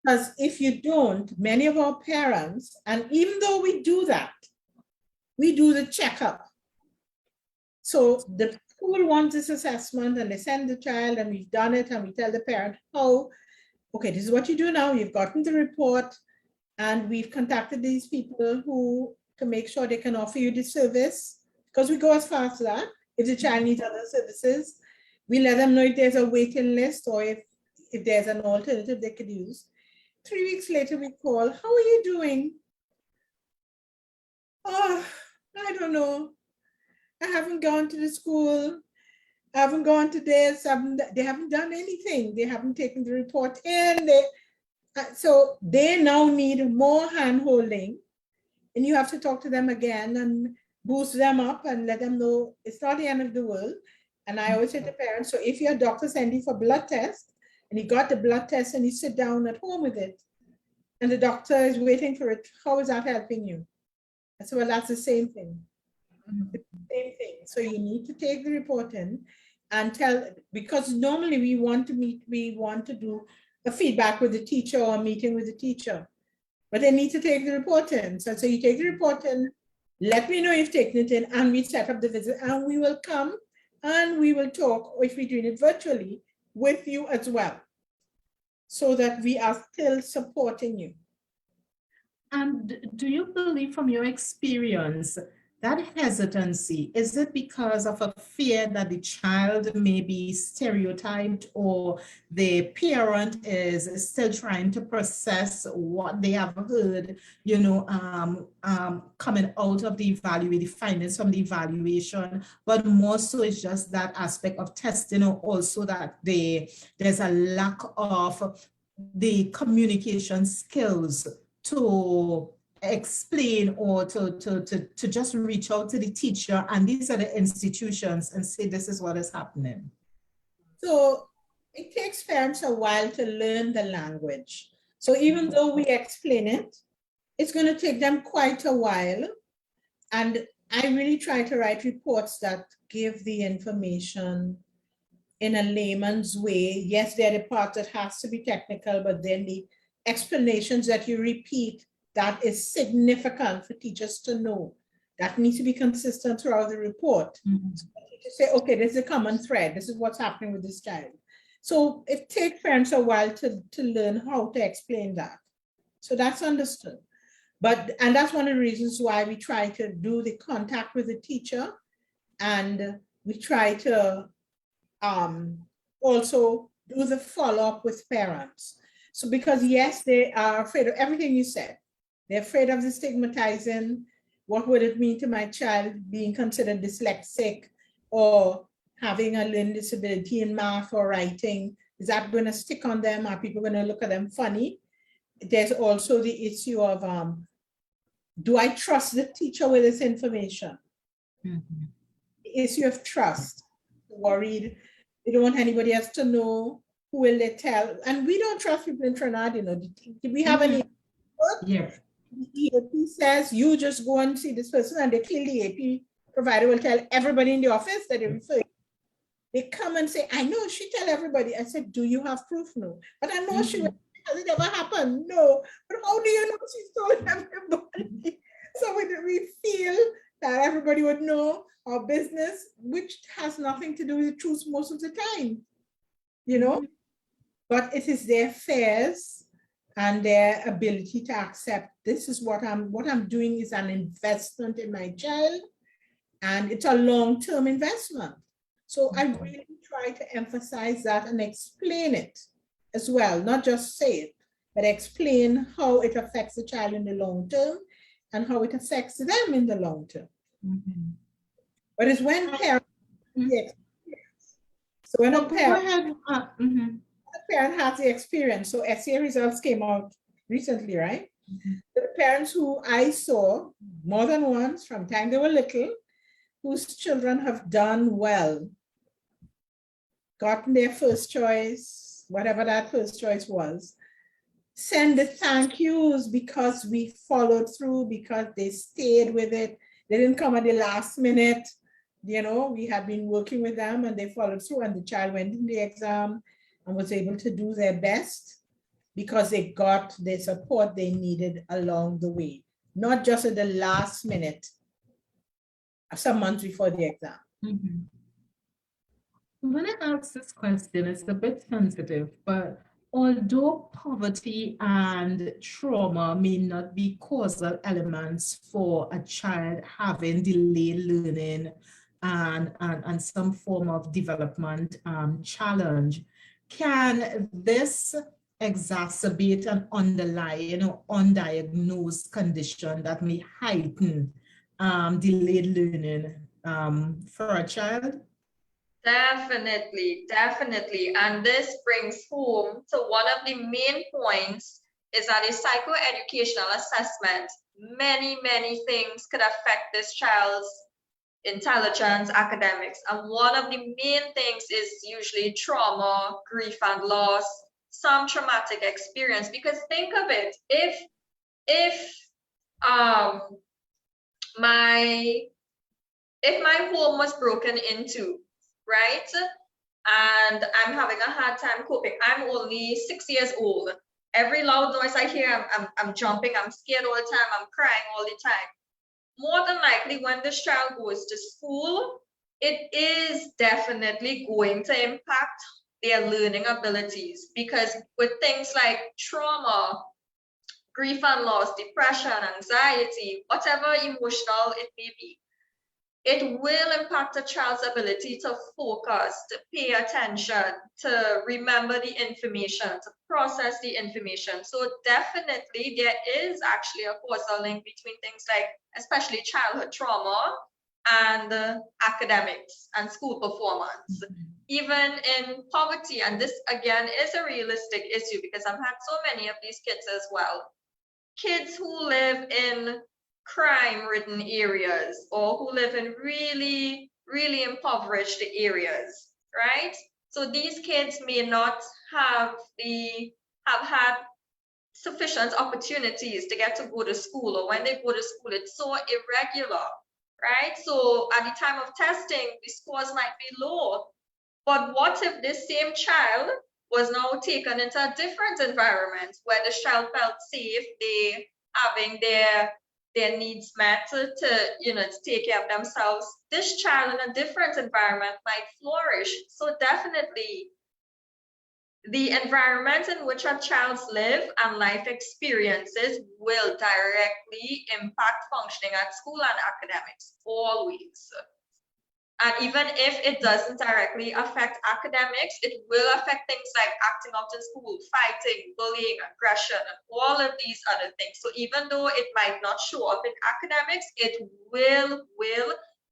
Because if you don't, many of our parents, and even though we do that, we do the checkup. So the school wants this assessment and they send the child and we've done it and we tell the parent, oh, okay, this is what you do now. You've gotten the report and we've contacted these people who to make sure they can offer you the service, because we go as far as that. If the child needs other services, we let them know if there's a waiting list or if there's an alternative they could use. 3 weeks later, we call, how are you doing? Oh, I don't know. I haven't gone to the school. I haven't gone to this. They haven't done anything. They haven't taken the report in. So they now need more hand-holding, and you have to talk to them again and boost them up and let them know it's not the end of the world. And I always say to parents, so if your doctor sends you for blood test, and you got the blood test and you sit down at home with it, and the doctor is waiting for it, how is that helping you? I said, well, that's the same thing. The same thing. So you need to take the report in and tell, because normally we want to do a feedback with the teacher or a meeting with the teacher, but they need to take the report in. So you take the report in, let me know you've taken it in, and we set up the visit, and we will come and we will talk, or if we're doing it virtually, with you as well, so that we are still supporting you. And do you believe from your experience That hesitancy, is it because of a fear that the child may be stereotyped, or the parent is still trying to process what they have heard, coming out of the evaluation, the findings from the evaluation, but more so it's just that aspect of testing, or also that there's a lack of the communication skills to explain, or to just reach out to the teacher, and these are the institutions, and say this is what is happening? So it takes parents a while to learn the language. So even though we explain it, it's going to take them quite a while. And I really try to write reports that give the information in a layman's way. Yes, there are the parts that has to be technical, but then the explanations that you repeat, that is significant for teachers to know. That needs to be consistent throughout the report. Mm-hmm. So teachers say, okay, this is a common thread. This is what's happening with this child. So it takes parents a while to learn how to explain that. So that's understood. And that's one of the reasons why we try to do the contact with the teacher, and we try to also do the follow-up with parents. So because yes, they are afraid of everything you said. They're afraid of the stigmatizing. What would it mean to my child being considered dyslexic or having a learning disability in math or writing? Is that going to stick on them? Are people going to look at them funny? There's also the issue of, do I trust the teacher with this information? Mm-hmm. The issue of trust. Worried, they don't want anybody else to know. Who will they tell? And we don't trust people in Trinidad, Did we have any? Yeah. The AP says, you just go and see this person, and they clearly AP provider will tell everybody in the office that they refer. They come and say, I know, she tell everybody. I said, do you have proof? No. But I know she will. Has it ever happened? No. But how do you know she's told everybody? So we feel that everybody would know our business, which has nothing to do with the truth most of the time, But it is their fears and their ability to accept, this is what I'm doing is an investment in my child, and it's a long-term investment. So I really try to emphasize that and explain it as well, not just say it, but explain how it affects the child in the long term and how it affects them in the long term. Mm-hmm. But it's when parents experience. So when a parent has the experience, so SCA results came out recently, right? Mm-hmm. The parents who I saw more than once from the time they were little, whose children have done well, gotten their first choice, whatever that first choice was, send the thank yous because we followed through, because they stayed with it. They didn't come at the last minute. We had been working with them and they followed through, and the child went in the exam and was able to do their best because they got the support they needed along the way, not just at the last minute, some months before the exam. Mm-hmm. When I ask this question, it's a bit sensitive, but although poverty and trauma may not be causal elements for a child having delayed learning and some form of development challenge, can this exacerbate an underlying or undiagnosed condition that may heighten delayed learning for a child? Definitely. And this brings home to one of the main points is that a psychoeducational assessment, many things could affect this child's intelligence, academics. And one of the main things is usually trauma, grief and loss, some traumatic experience. Because think of it, if my home was broken into, right? And I'm having a hard time coping. I'm only 6 years old. Every loud noise I hear, I'm jumping, I'm scared all the time, I'm crying all the time. More than likely, when this child goes to school, it is definitely going to impact their learning abilities, because with things like trauma, grief and loss, depression, anxiety, whatever emotional it may be, it will impact a child's ability to focus, to pay attention, to remember the information, to process the information. So definitely there is actually a causal link between things like, especially childhood trauma and academics and school performance. Even in poverty, and this again is a realistic issue because I've had so many of these kids as well. Kids who live in crime-ridden areas or who live in really, really impoverished areas, right? So these kids may not have had sufficient opportunities to get to go to school, or when they go to school, it's so irregular, right? So at the time of testing, the scores might be low. But what if this same child was now taken into a different environment where the child felt safe, they having their needs met to take care of themselves? This child in a different environment might flourish. So definitely the environment in which our child live and life experiences will directly impact functioning at school and academics, always. And even if it doesn't directly affect academics, it will affect things like acting out in school, fighting, bullying, aggression, and all of these other things. So even though it might not show up in academics, it will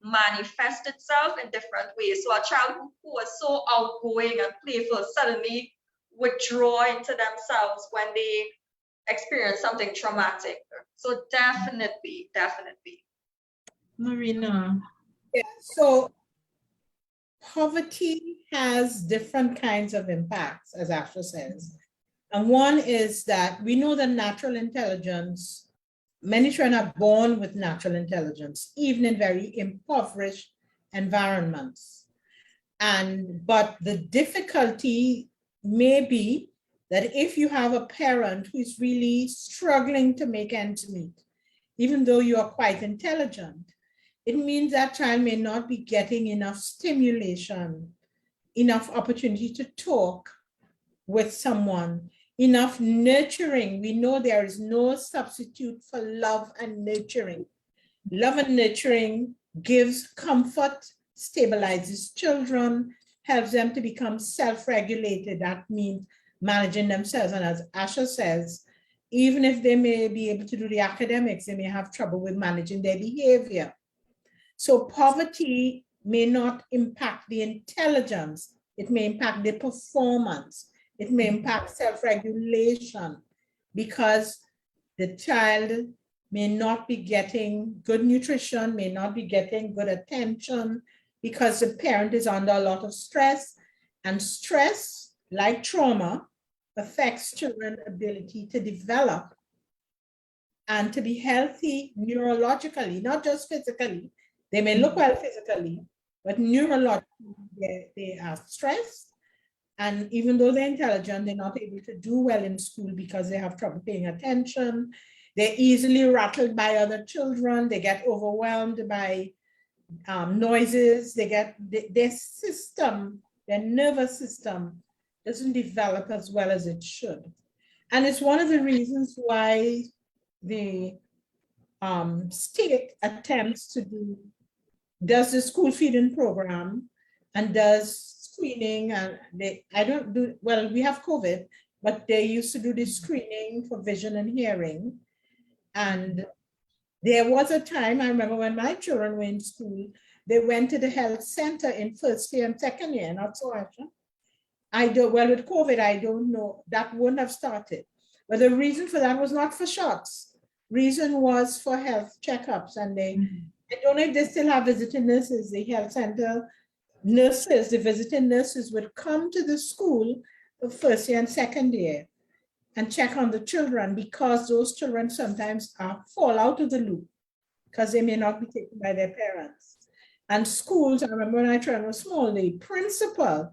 manifest itself in different ways. So a child who was so outgoing and playful suddenly withdraw into themselves when they experience something traumatic. So definitely. Marina. Yeah, so poverty has different kinds of impacts, as Asha says. And one is that we know that natural intelligence, many children are born with natural intelligence, even in very impoverished environments. But the difficulty may be that if you have a parent who is really struggling to make ends meet, even though you are quite intelligent, it means that child may not be getting enough stimulation, enough opportunity to talk with someone, enough nurturing. We know there is no substitute for love and nurturing. Love and nurturing gives comfort, stabilizes children, helps them to become self-regulated. That means managing themselves. And as Asha says, even if they may be able to do the academics, they may have trouble with managing their behavior. So poverty may not impact the intelligence. It may impact the performance. It may impact self-regulation because the child may not be getting good nutrition, may not be getting good attention because the parent is under a lot of stress. And stress, like trauma, affects children's ability to develop and to be healthy neurologically, not just physically. They may look well physically, but neurologically, they are stressed. And even though they're intelligent, they're not able to do well in school because they have trouble paying attention. They're easily rattled by other children. They get overwhelmed by noises. Their system, their nervous system doesn't develop as well as it should. And it's one of the reasons why the state attempts to does the school feeding program and does screening, and we have COVID, but they used to do the screening for vision and hearing. And there was a time, I remember when my children were in school, they went to the health center in first year and second year, not so much. With COVID, I don't know, that wouldn't have started. But the reason for that was not for shots. Reason was for health checkups, and I don't know if they still have visiting nurses. The health center nurses, the visiting nurses would come to the school the first year and second year and check on the children because those children sometimes fall out of the loop because they may not be taken by their parents. And schools, I remember when my children were small, the principal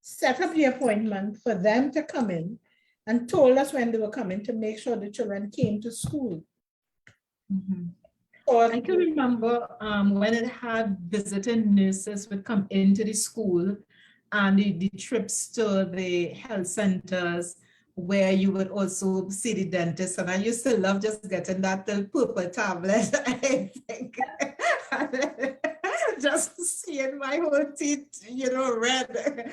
set up the appointment for them to come in and told us when they were coming to make sure the children came to school. Mm-hmm. I can remember when it had visiting nurses would come into the school and the trips to the health centers where you would also see the dentist. And I used to love just getting that little purple tablet, I think. just seeing my whole teeth, red.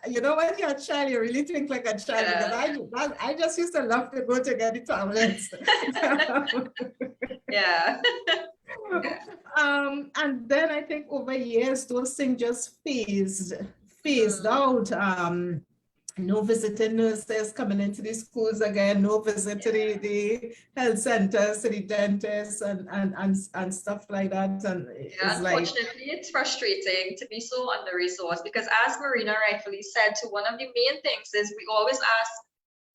You know, when you're a child, you really think like a child, because I just used to love to go to get the tablets. Yeah. And then I think over years, those things just phased out. No visiting nurses coming into the schools again, no visit to the health centers, to the dentists and stuff like that. And it's unfortunately, it's frustrating to be so under-resourced, because as Marina rightfully said, to one of the main things is we always ask,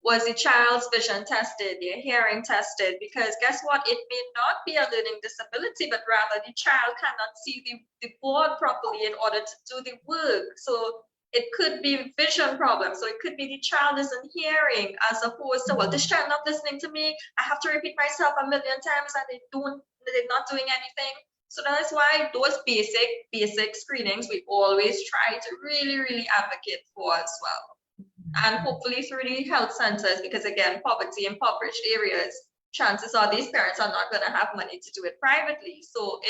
was the child's vision tested, their hearing tested? Because guess what? It may not be a learning disability, but rather the child cannot see the board properly in order to do the work. So it could be vision problems. So it could be the child isn't hearing, as opposed to, well, this child not listening to me. I have to repeat myself a million times and they're not doing anything. So that's why those basic screenings we always try to really, really advocate for as well. And hopefully through the health centers, because again, poverty in impoverished areas, chances are these parents are not going to have money to do it privately. So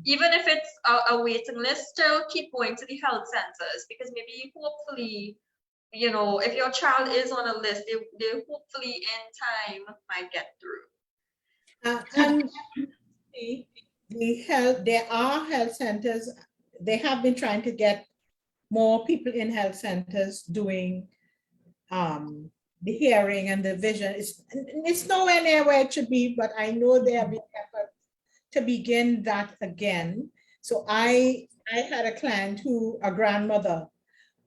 even if it's a waiting list, still keep going to the health centers, because maybe hopefully, if your child is on a list, they hopefully in time might get through. And there are health centers. They have been trying to get more people in health centers doing the hearing and the vision. It's nowhere near where it should be, but I know there have been efforts to begin that again. So I had a client a grandmother,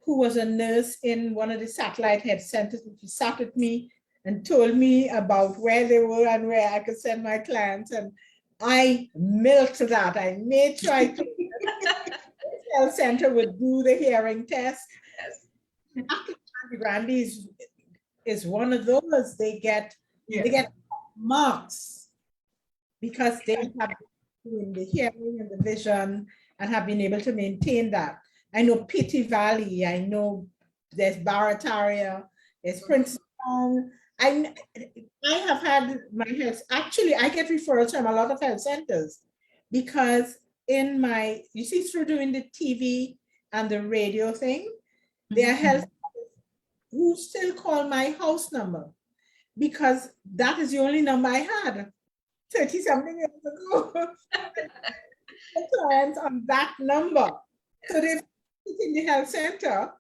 who was a nurse in one of the satellite health centers. She sat with me and told me about where they were and where I could send my clients. And I milked that. I made sure the health center would do the hearing test. Yes. Grandi is one of those. They get marks because they have been doing the hearing and the vision and have been able to maintain that. I know Pitti Valley. I know there's Barataria. There's Princeton. I have had my health. Actually, I get referrals from a lot of health centers because you see, through doing the TV and the radio thing, there are health who still call my house number, because that is the only number I had 30-something years ago. Clients on that number. So they've put in the health center,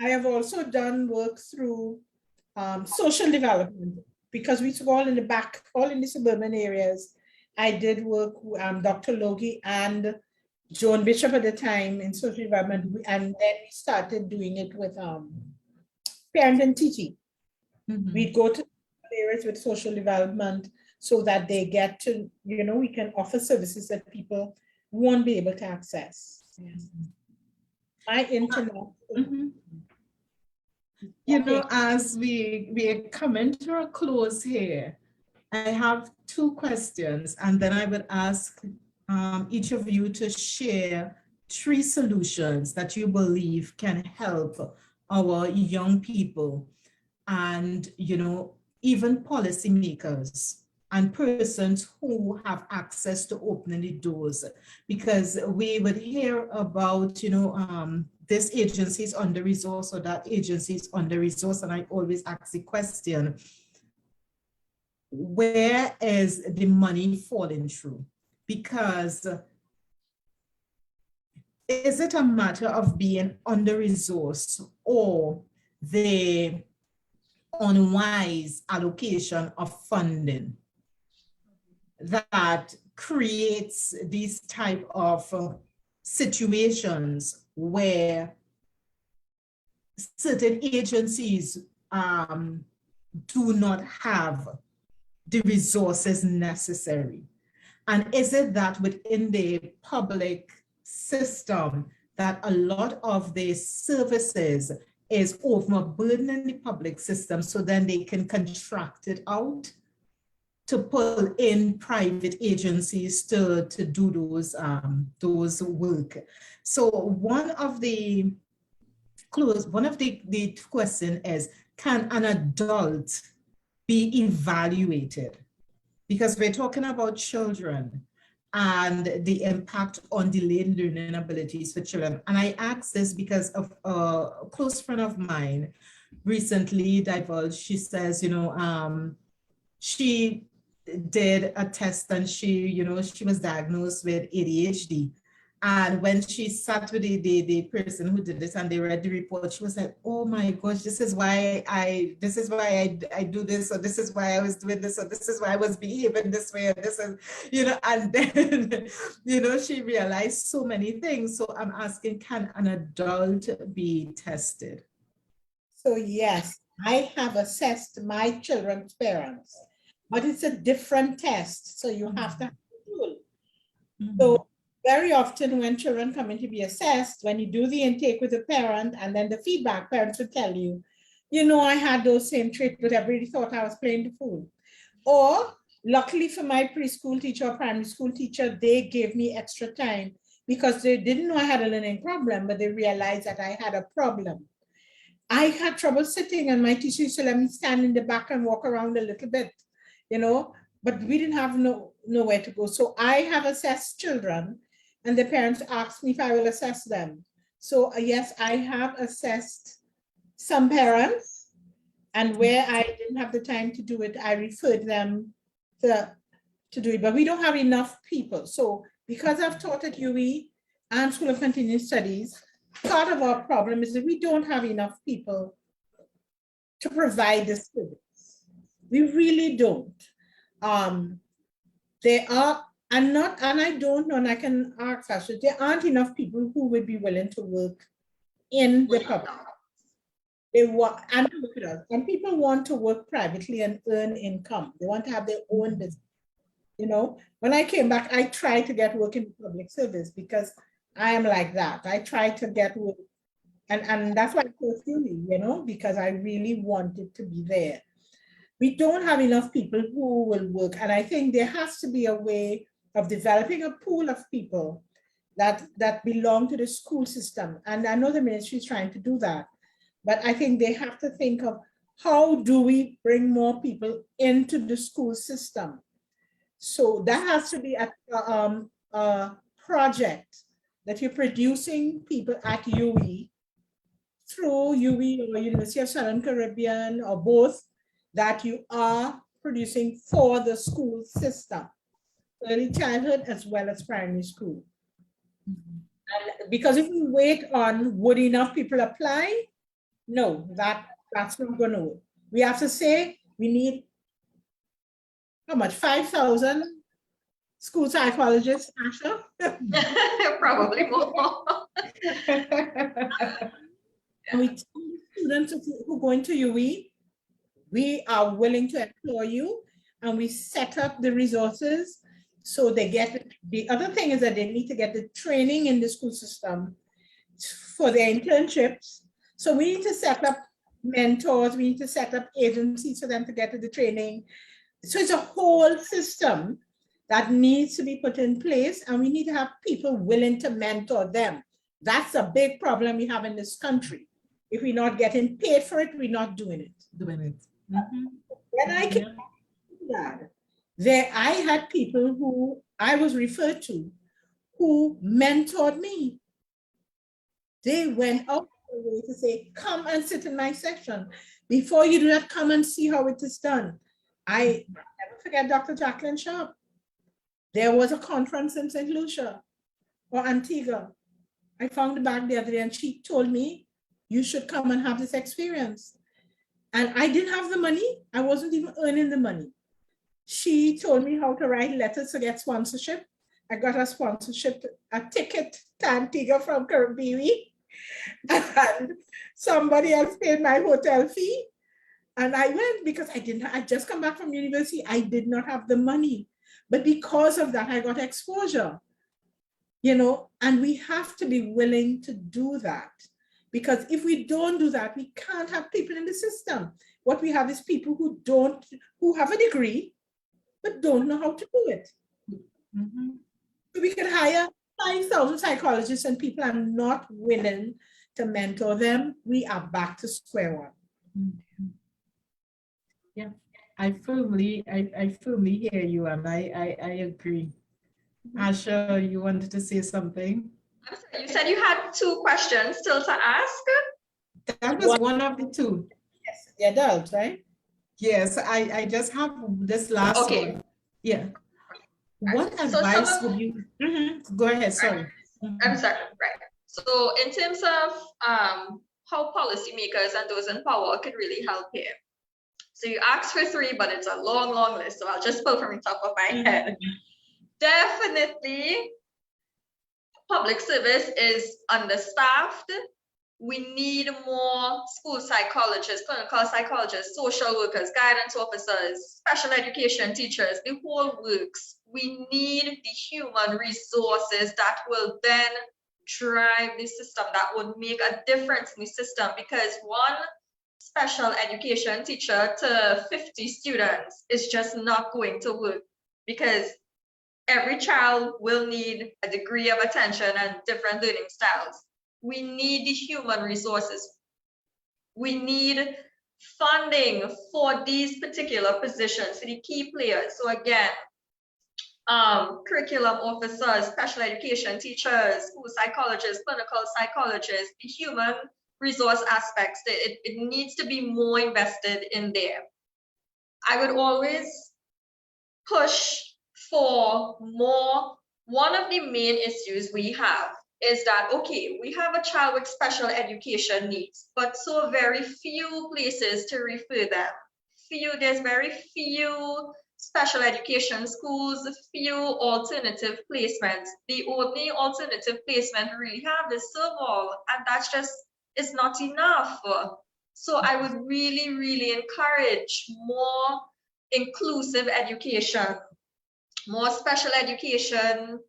I have also done work through social development, because we took all in the suburban areas. I did work with Dr. Logie and Joan Bishop at the time in social development, and then we started doing it with parent and teaching. We'd go to areas with social development so that they get to, we can offer services that people won't be able to access. My internet. As we come into a close here, I have two questions, and then I would ask each of you to share 3 solutions that you believe can help our young people and, even policymakers and persons who have access to opening the doors. Because we would hear about, this agency is under-resourced or that agency is under-resourced, and I always ask the question, where is the money falling through? Because is it a matter of being under-resourced or the unwise allocation of funding that creates these type of situations where certain agencies do not have the resources necessary? And is it that within the public system that a lot of the services is overburdening the public system, so then they can contract it out to pull in private agencies to do those work? So one of the question is, can an adult be evaluated? Because we're talking about children, and the impact on delayed learning abilities for children. And I ask this because of a close friend of mine recently divulged. She says, she did a test and she was diagnosed with ADHD. And when she sat with the person who did this and they read the report, she was like, oh my gosh, this is why I do this, or this is why I was doing this, or this is why I was behaving this way, or this is, and then, she realized so many things. So I'm asking, can an adult be tested? So yes, I have assessed my children's parents, but it's a different test. So you have to have a tool. So very often when children come in to be assessed, when you do the intake with the parent and then the feedback, parents will tell you, I had those same traits, but everybody thought I was playing the fool. Or luckily for my preschool teacher or primary school teacher, they gave me extra time because they didn't know I had a learning problem, but they realized that I had a problem. I had trouble sitting and my teacher used to let me stand in the back and walk around a little bit, but we didn't have nowhere to go. So I have assessed children and the parents asked me if I will assess them. So yes, I have assessed some parents, and where I didn't have the time to do it, I referred them to do it, but we don't have enough people. So because I've taught at UE and School of Continuing Studies, part of our problem is that we don't have enough people to provide this service. We really don't. There are, and I don't know, and I can ask Asha, there aren't enough people who would be willing to work in the public. They want, and people want to work privately and earn income. They want to have their own business. When I came back, I tried to get work in public service because I am like that. I tried to get work, and that's why I chose uni, because I really wanted to be there. We don't have enough people who will work, and I think there has to be a way of developing a pool of people that belong to the school system. And I know the ministry is trying to do that, but I think they have to think of how do we bring more people into the school system. So that has to be a project that you're producing people at UE through UE or University of Southern Caribbean or both, that you are producing for the school system, early childhood as well as primary school. And because if we wait on would enough people apply, no, that's not going to work. We have to say we need how much? 5,000 school psychologists, Asha? Probably more. And we tell students who go into UE, we are willing to employ you, and we set up the resources so they get it. The other thing is that they need to get the training in the school system for their internships. So we need to set up mentors, we need to set up agencies for them to get to the training. So it's a whole system that needs to be put in place, and we need to have people willing to mentor them. That's a big problem we have in this country. If we're not getting paid for it, we're not doing it. When I came back to that, I had people who I was referred to who mentored me. They went out of the way to say, come and sit in my section. Before you do that, come and see how it is done. I never forget Dr. Jacqueline Sharp. There was a conference in St. Lucia or Antigua. I found the bag the other day and she told me, you should come and have this experience. And I didn't have the money. I wasn't even earning the money. She told me how to write letters to get sponsorship. I got a sponsorship, a ticket to Antigua from Caribbean. And somebody else paid my hotel fee. And I went because I just come back from university. I did not have the money. But because of that, I got exposure, and we have to be willing to do that. Because if we don't do that, we can't have people in the system. What we have is people who have a degree, but don't know how to do it. So we could hire 5,000 psychologists and people are not willing to mentor them. We are back to square one. Yeah, I firmly hear you, and I agree. Asha, you wanted to say something? I'm sorry, you said you had 2 questions still to ask? That was one of the two. Yes, the adults, right? Yes, I just have this last Okay. one. Yeah. What So some advice of, would you, go ahead, sorry. I'm sorry, right. So in terms of how policymakers and those in power could really help here. So you asked for 3, but it's a long, long list. So I'll just pull from the top of my head. Definitely, public service is understaffed. We need more school psychologists, clinical psychologists, social workers, guidance officers, special education teachers, the whole works. We need the human resources that will then drive the system, that would make a difference in the system, because one special education teacher to 50 students is just not going to work, because every child will need a degree of attention and different learning styles. We need the human resources. We need funding for these particular positions, for the key players. So again, curriculum officers, special education teachers, school psychologists, clinical psychologists, the human resource aspects, it needs to be more invested in there. I would always push for more. One of the main issues we have is that, okay, we have a child with special education needs, but so very few places to refer them. There's very few special education schools, few alternative placements. The only alternative placement we really have is Serval, and that's just, it's not enough. So I would really, really encourage more inclusive education, more special education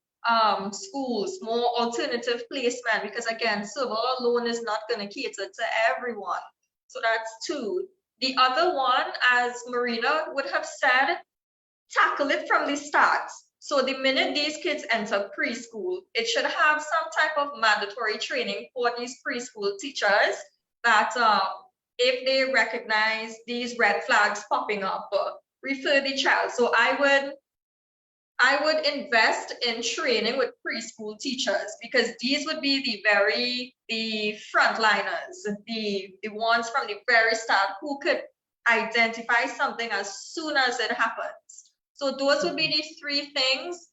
schools, more alternative placement, because again, Serval alone is not going to cater to everyone. So that's 2. The other one, as Marina would have said, tackle it from the start. So the minute these kids enter preschool, it should have some type of mandatory training for these preschool teachers that if they recognize these red flags popping up, refer the child. So I would invest in training with preschool teachers, because these would be the frontliners, the ones from the very start who could identify something as soon as it happens. So those would be the 3 things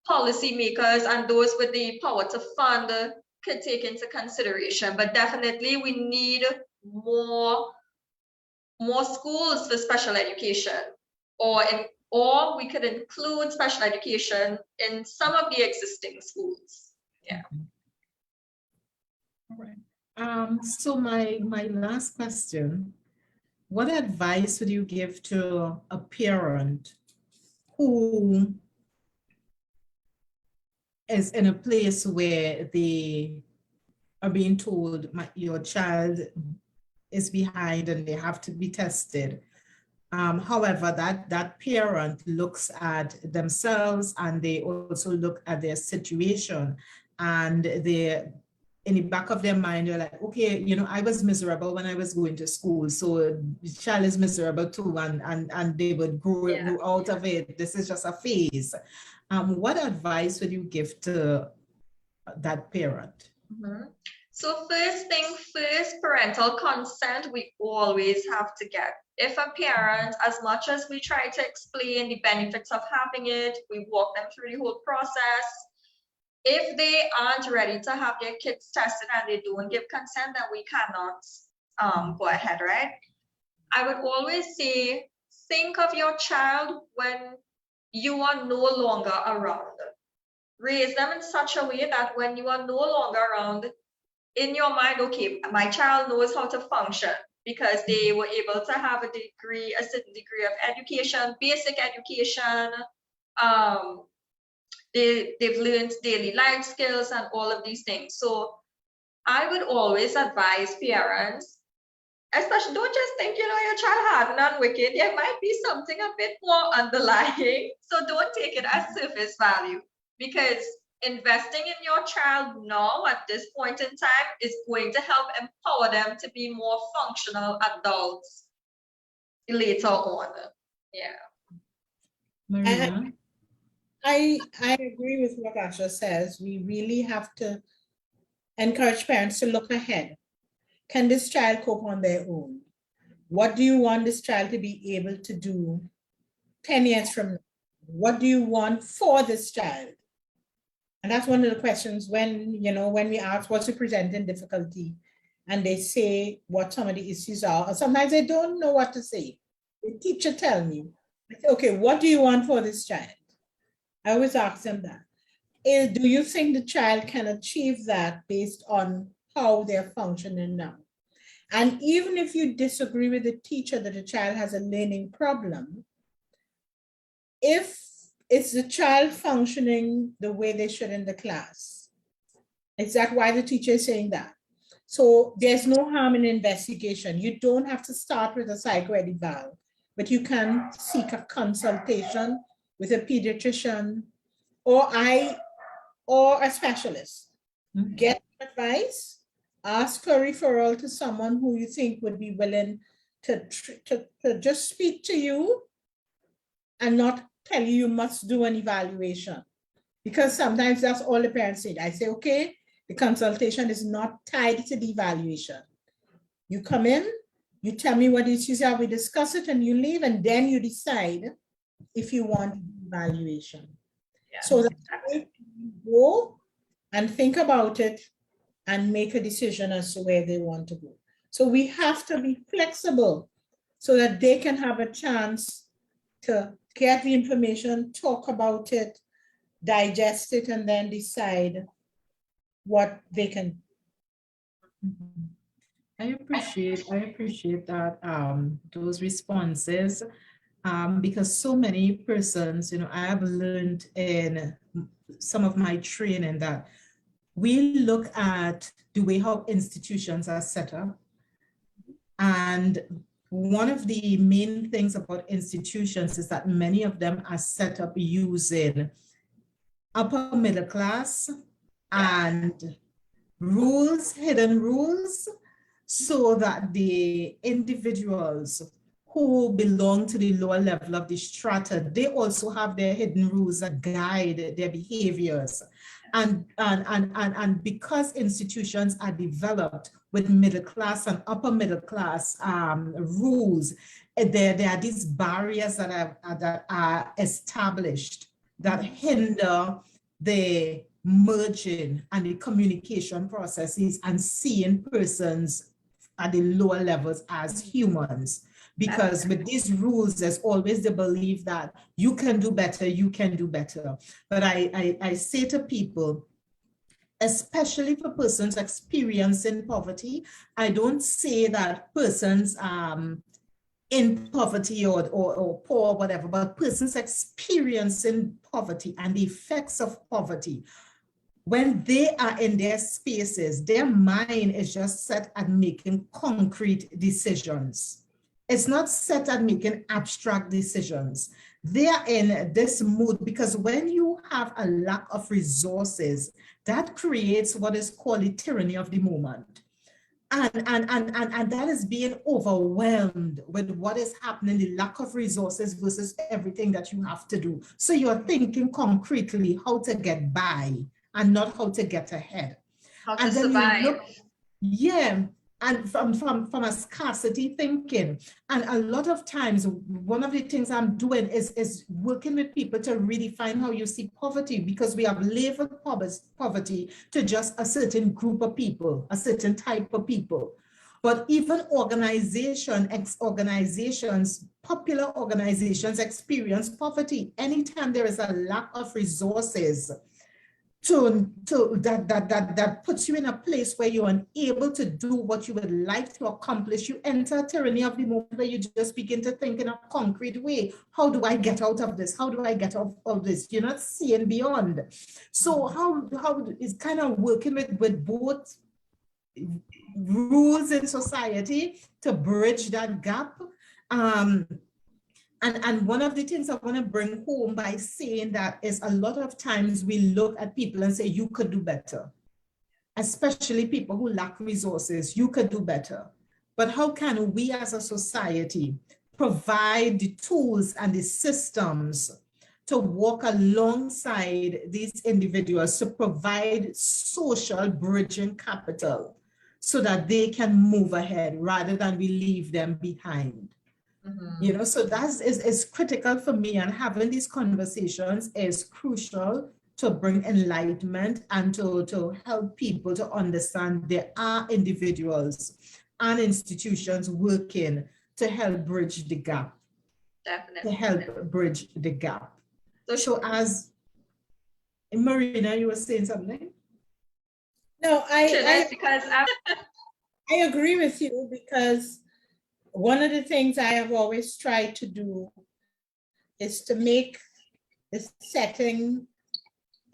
policymakers and those with the power to fund could take into consideration. But definitely we need more schools for special education, or we could include special education in some of the existing schools. Yeah. All right. So my last question, what advice would you give to a parent who is in a place where they are being told your child is behind and they have to be tested? However, that parent looks at themselves and they also look at their situation, and they, in the back of their mind, they're like, okay, I was miserable when I was going to school, so the child is miserable too, and they would grow out of it. This is just a phase. What advice would you give to that parent? So first thing first, parental consent we always have to get. If a parent, as much as we try to explain the benefits of having it, we walk them through the whole process, if they aren't ready to have their kids tested and they don't give consent, then we cannot go ahead, right? I would always say, think of your child when you are no longer around. Raise them in such a way that when you are no longer around, in your mind, okay, my child knows how to function because they were able to have a certain degree of education, basic education. They've learned daily life skills and all of these things. So I would always advise parents, especially, don't just think, your child hardened and wicked. There might be something a bit more underlying. So don't take it as surface value, because investing in your child now at this point in time is going to help empower them to be more functional adults later on. Yeah. Marina? I agree with what Asha says. We really have to encourage parents to look ahead. Can this child cope on their own? What do you want this child to be able to do 10 years from now? What do you want for this child? And that's one of the questions when we ask what's the presenting difficulty, and they say what some of the issues are, or sometimes they don't know what to say. The teacher tell me, okay, what do you want for this child? I always ask them that. Do you think the child can achieve that based on how they're functioning now? And even if you disagree with the teacher that the child has a learning problem, if it's the child functioning the way they should in the class, is that why the teacher is saying that? So there's no harm in investigation. You don't have to start with a psychoed eval, but you can seek a consultation with a pediatrician or a specialist. Get advice, ask for referral to someone who you think would be willing to just speak to you and not tell you you must do an evaluation. Because sometimes that's all the parents say. I say, okay, the consultation is not tied to the evaluation. You come in, you tell me what issues are, we discuss it, and you leave, and then you decide if you want evaluation. Yeah, so that you go and think about it and make a decision as to where they want to go. So we have to be flexible so that they can have a chance to get the information, talk about it, digest it, and then decide what they can. I appreciate that those responses, because so many persons, I have learned in some of my training that we look at the way how institutions are set up. And one of the main things about institutions is that many of them are set up using upper middle class and rules, hidden rules, so that the individuals who belong to the lower level of the strata, they also have their hidden rules that guide their behaviors. And because institutions are developed with middle class and upper middle class rules, there are these barriers that are established that hinder the merging and the communication processes and seeing persons at the lower levels as humans. Because with these rules, there's always the belief that you can do better, you can do better. But I say to people, especially for persons experiencing poverty, I don't say that persons in poverty or poor, or whatever, but persons experiencing poverty and the effects of poverty, when they are in their spaces, their mind is just set at making concrete decisions. It's not set at making abstract decisions. They are in this mood because when you have a lack of resources, that creates what is called the tyranny of the moment. And that is being overwhelmed with what is happening, the lack of resources versus everything that you have to do. So you're thinking concretely how to get by and not how to get ahead. How to survive. And from a scarcity thinking. And a lot of times, one of the things I'm doing is working with people to redefine how you see poverty, because we have labeled poverty to just a certain group of people, a certain type of people. But even organizations, popular organizations experience poverty. Anytime there is a lack of resources, that puts you in a place where you're unable to do what you would like to accomplish. You enter a tyranny of the moment where you just begin to think in a concrete way. How do I get out of this? How do I get out of this? You're not seeing beyond. So how is kind of working with both rules in society to bridge that gap. And one of the things I want to bring home by saying that is a lot of times we look at people and say, you could do better, especially people who lack resources. You could do better. But how can we as a society provide the tools and the systems to walk alongside these individuals to provide social bridging capital so that they can move ahead rather than we leave them behind. You know, so that is critical for me, and having these conversations is crucial to bring enlightenment and to help people to understand there are individuals and institutions working to help bridge the gap. Definitely. To help bridge the gap. So as Marina, you were saying something? No, I agree with you, because one of the things I have always tried to do is to make the setting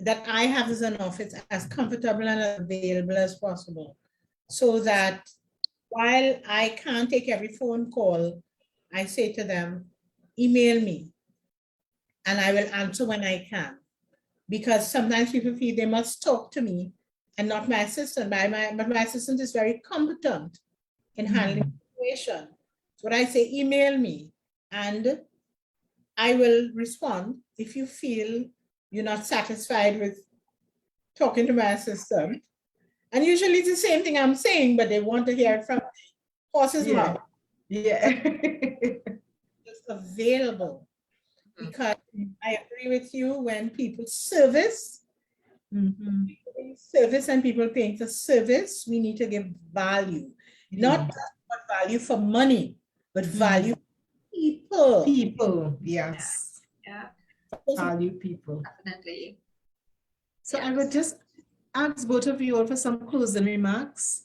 that I have as an office as comfortable and available as possible, so that while I can't take every phone call, I say to them, email me and I will answer when I can. Because sometimes people feel they must talk to me and not my assistant, but my assistant is very competent in handling the situation. So when I say email me, and I will respond if you feel you're not satisfied with talking to my assistant. And usually it's the same thing I'm saying, but they want to hear it from the horse's mouth. Yeah. It's available, because I agree with you, when people service, service and people paying for service, we need to give value. Not value for money, but value people. People, yes. Yeah. Value people. Definitely. So I would just ask both of you all for some closing remarks,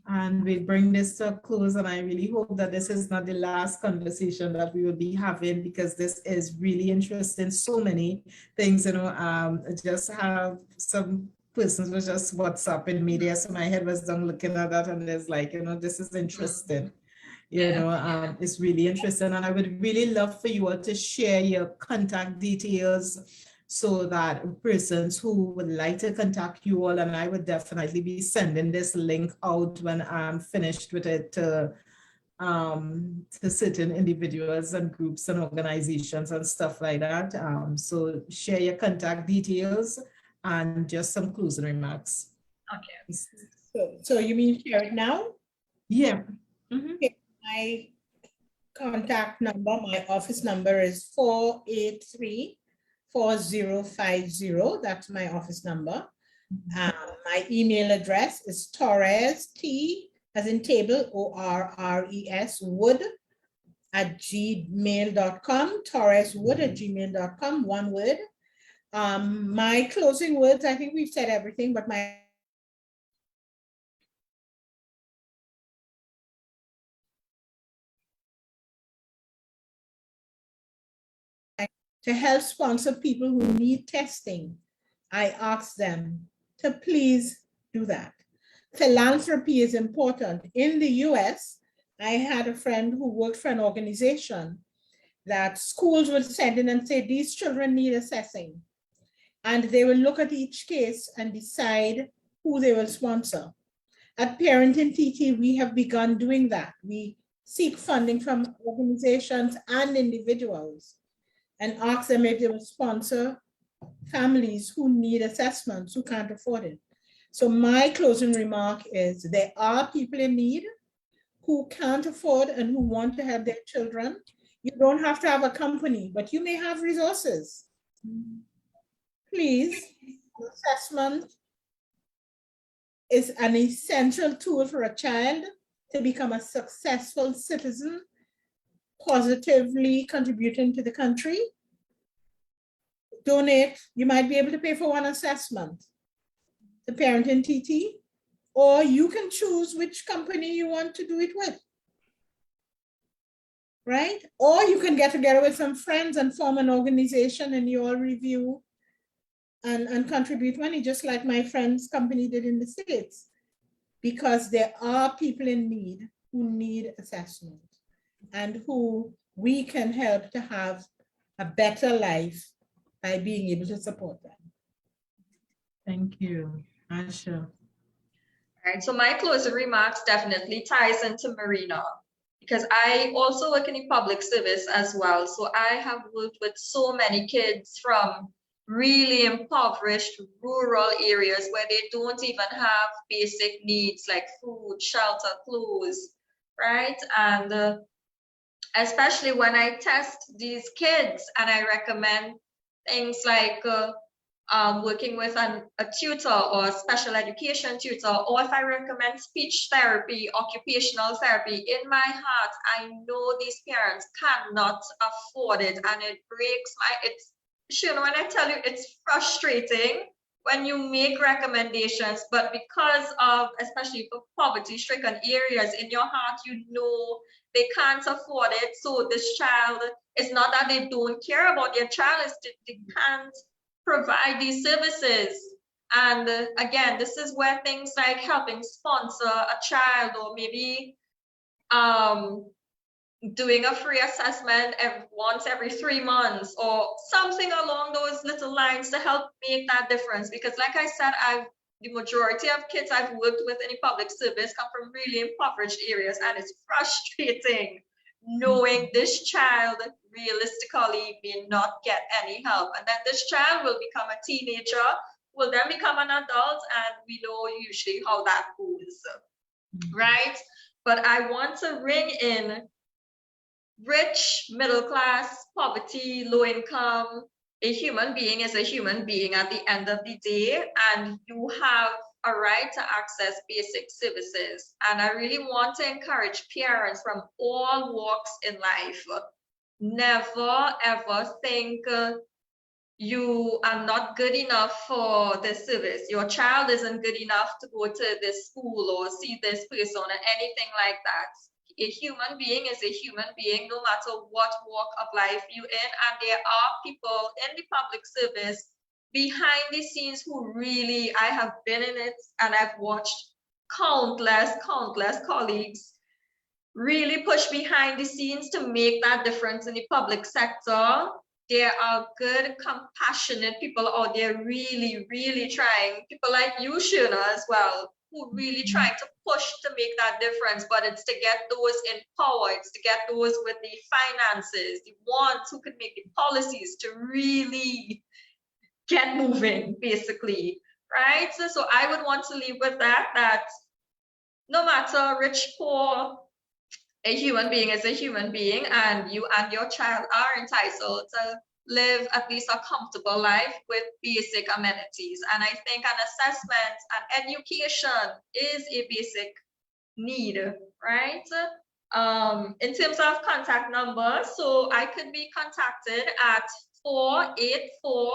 and we'll bring this to a close. And I really hope that this is not the last conversation that we will be having, because this is really interesting. So many things, you know, just have some persons was just WhatsApping me there. So my head was done looking at that, and it's like, you know, this is interesting. You know, it's really interesting. And I would really love for you all to share your contact details, so that persons who would like to contact you all, and I would definitely be sending this link out when I'm finished with it to certain individuals and groups and organizations and stuff like that. So share your contact details and just some closing remarks. Okay. So you mean share it now? Yeah. Okay. My contact number, my office number is 483-4050. That's my office number. My email address is Torres, T as in table, ORRES, Wood @gmail.com. TorresWood@gmail.com, one word. My closing words, I think we've said everything, but my to help sponsor people who need testing, I ask them to please do that. Philanthropy is important. In the US, I had a friend who worked for an organization that schools would send in and say, these children need assessing. And they will look at each case and decide who they will sponsor. At Parenting TT, we have begun doing that. We seek funding from organizations and individuals and ask them if they will sponsor families who need assessments, who can't afford it. So my closing remark is, there are people in need who can't afford and who want to have their children. You don't have to have a company, but you may have resources. Please, assessment is an essential tool for a child to become a successful citizen, positively contributing to the country. Donate. You might be able to pay for one assessment to Parenting TT, or you can choose which company you want to do it with, right? Or you can get together with some friends and form an organization, and you all review and contribute money, just like my friend's company did in the States, because there are people in need who need assessment and who we can help to have a better life by being able to support them. Thank you, Asha. All right, so my closing remarks definitely ties into Marina. because I also work in the public service as well. So I have worked with so many kids from really impoverished rural areas where they don't even have basic needs like food, shelter, clothes, right? And especially when I test these kids and I recommend things like working with a tutor or a special education tutor, or if I recommend speech therapy, occupational therapy, in my heart, I know these parents cannot afford it, and it breaks it's, you know, when I tell you, it's frustrating when you make recommendations, but because of, especially for poverty-stricken areas, in your heart, you know they can't afford it. So this child, it's not that they don't care about their child, it's that they can't provide these services. And again, this is where things like helping sponsor a child, or maybe doing a free assessment once every 3 months, or something along those little lines to help make that difference. Because like I said, the majority of kids I've worked with in the public service come from really impoverished areas, and it's frustrating knowing this child realistically may not get any help. And then this child will become a teenager, will then become an adult, and we know usually how that goes, right? But I want to ring in rich, middle class, poverty, low income. A human being is a human being at the end of the day, and you have a right to access basic services. And I really want to encourage parents from all walks in life. Never ever think you are not good enough for this service. Your child isn't good enough to go to this school or see this person or anything like that. A human being is a human being, no matter what walk of life you're in. And there are people in the public service behind the scenes who really, I have been in it and I've watched countless colleagues really push behind the scenes to make that difference in the public sector. There are good, compassionate people out there really, really trying. People like you, Sherna, as well, who really trying to push to make that difference. But it's to get those in power, it's to get those with the finances, the ones who can make the policies to really get moving, basically, right? So I would want to leave with that no matter rich, poor, a human being is a human being, and you and your child are entitled to live at least a comfortable life with basic amenities. And I think an assessment and education is a basic need, right? In terms of contact number, so I could be contacted at 484-9585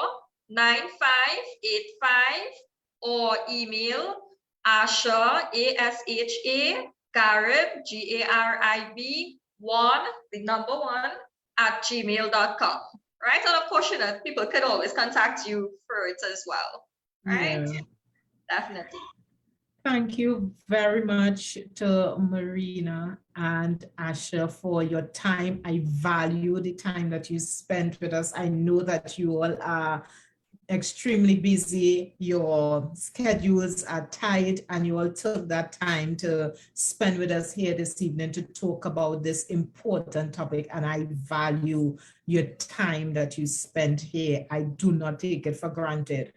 or email Asha, ASHA, Garib, GARIB, 1, the number 1, at gmail.com, right? And of course, you know, people could always contact you for it as well, right? Yeah. Definitely. Thank you very much to Marina and Asha for your time. I value the time that you spent with us. I know that you all are extremely busy, your schedules are tight, and you all took that time to spend with us here this evening to talk about this important topic, and I value your time that you spent here. I do not take it for granted.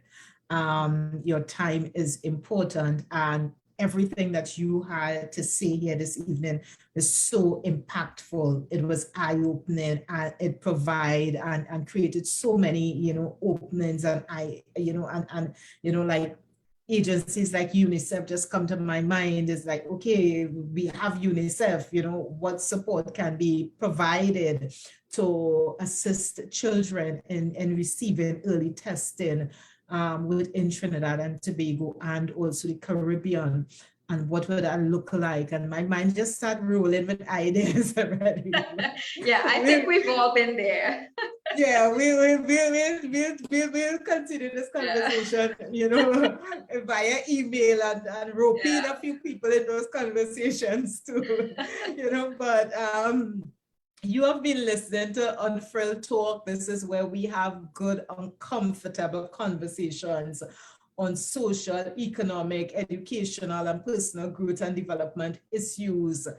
Your time is important, and everything that you had to say here this evening is so impactful. It was eye-opening, and it provided and created so many, you know, openings, and like agencies like UNICEF just come to my mind. Is like, okay, we have UNICEF, you know, what support can be provided to assist children in receiving early testing within Trinidad and Tobago and also the Caribbean, and what would that look like? And my mind just started rolling with ideas already. Yeah, I think we've all been there. Yeah, we'll continue this conversation, you know, via email and rope in a few people in those conversations too, you know, but you have been listening to Unfrilled Talk. This is where we have good, uncomfortable conversations on social, economic, educational, and personal growth and development issues.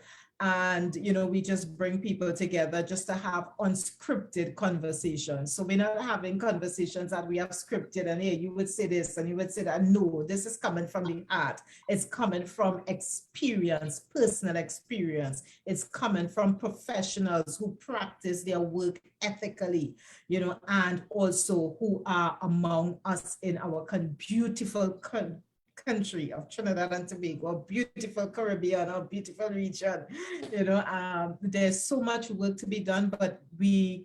And, you know, we just bring people together just to have unscripted conversations. So we're not having conversations that we have scripted and hey, you would say this and you would say that. No, this is coming from the heart. It's coming from experience, personal experience. It's coming from professionals who practice their work ethically, you know, and also who are among us in our beautiful country of Trinidad and Tobago, beautiful Caribbean, a beautiful region. You know, there's so much work to be done, but we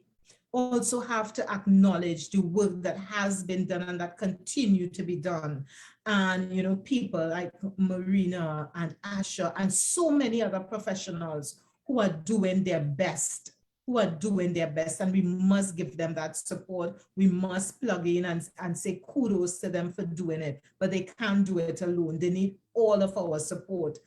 also have to acknowledge the work that has been done and that continue to be done. And, you know, people like Marina and Asha and so many other professionals who are doing their best, and we must give them that support. We must plug in and say kudos to them for doing it, but they can't do it alone. They need all of our support,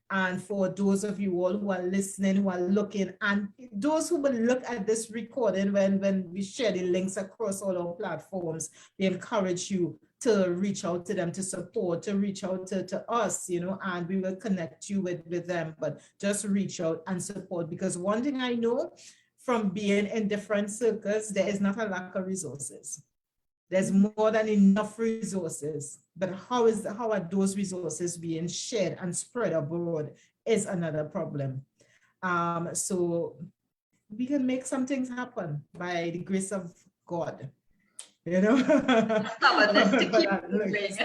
And for those of you all who are listening, who are looking, and those who will look at this recording when we share the links across all our platforms, we encourage you to reach out to them, to support, to reach out to us, you know, and we will connect you with them, but just reach out and support, because one thing I know from being in different circles, there is not a lack of resources. There's more than enough resources, but how are those resources being shared and spread abroad is another problem. So we can make some things happen by the grace of God. You know, stubbornness to keep moving.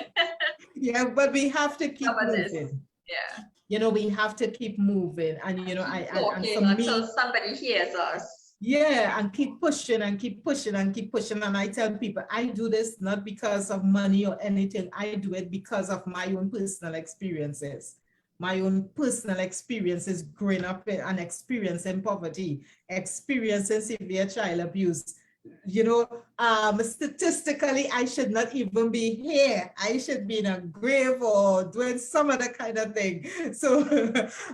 Yeah, but we have to keep moving. Yeah, you know, we have to keep moving, and you know, and for until me, somebody hears us. Yeah, and keep pushing and keep pushing and keep pushing. And I tell people, I do this not because of money or anything. I do it because of my own personal experiences. My own personal experiences growing up and experiencing poverty, experiencing severe child abuse. You know, statistically, I should not even be here. I should be in a grave or doing some other kind of thing. So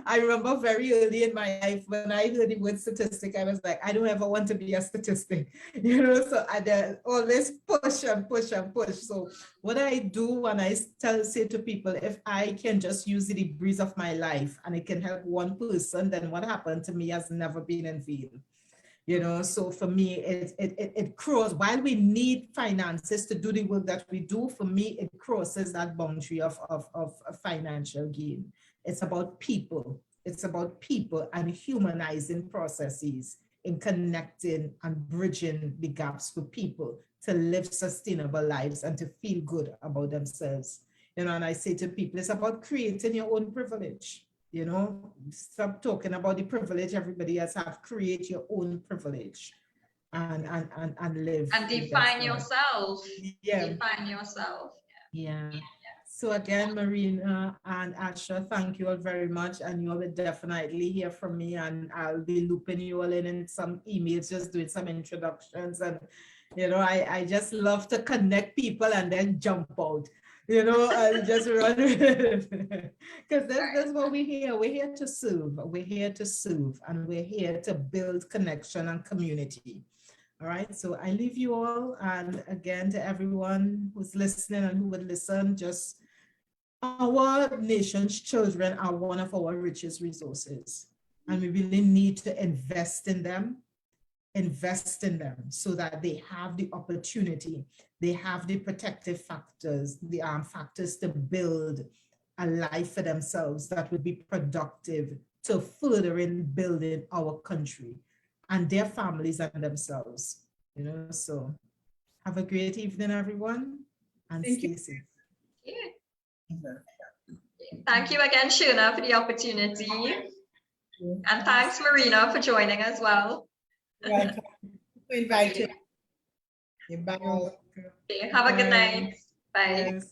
I remember very early in my life when I heard the word statistic, I was like, I don't ever want to be a statistic. You know, so I always push and push and push. So what I do when I say to people, if I can just use the breeze of my life and it can help one person, then what happened to me has never been in vain. You know, so for me, it crosses, while we need finances to do the work that we do, for me, it crosses that boundary of financial gain. It's about people. It's about people and humanizing processes in connecting and bridging the gaps for people to live sustainable lives and to feel good about themselves. You know, and I say to people, it's about creating your own privilege. You know, stop talking about the privilege everybody else have. Create your own privilege and live. And define yourself. Yeah. Define yourself. Yeah. So again, Marina and Asha, thank you all very much. And you all will definitely hear from me, and I'll be looping you all in some emails, just doing some introductions. And, you know, I just love to connect people and then jump out. You know, I'll just run because that's what we're here. We're here to serve. We're here to serve, and we're here to build connection and community. All right. So I leave you all, and again to everyone who's listening and who would listen, just our nation's children are one of our richest resources, and we really need to invest in them so that they have the opportunity, they have the protective factors, the factors to build a life for themselves that would be productive to further in building our country and their families and themselves. You know, so have a great evening, everyone, and stay safe. Thank you again, Sherna, for the opportunity. And thanks, Marina, for joining as well. Welcome. Invited. Bye. Okay, have a good night. Bye. Yes.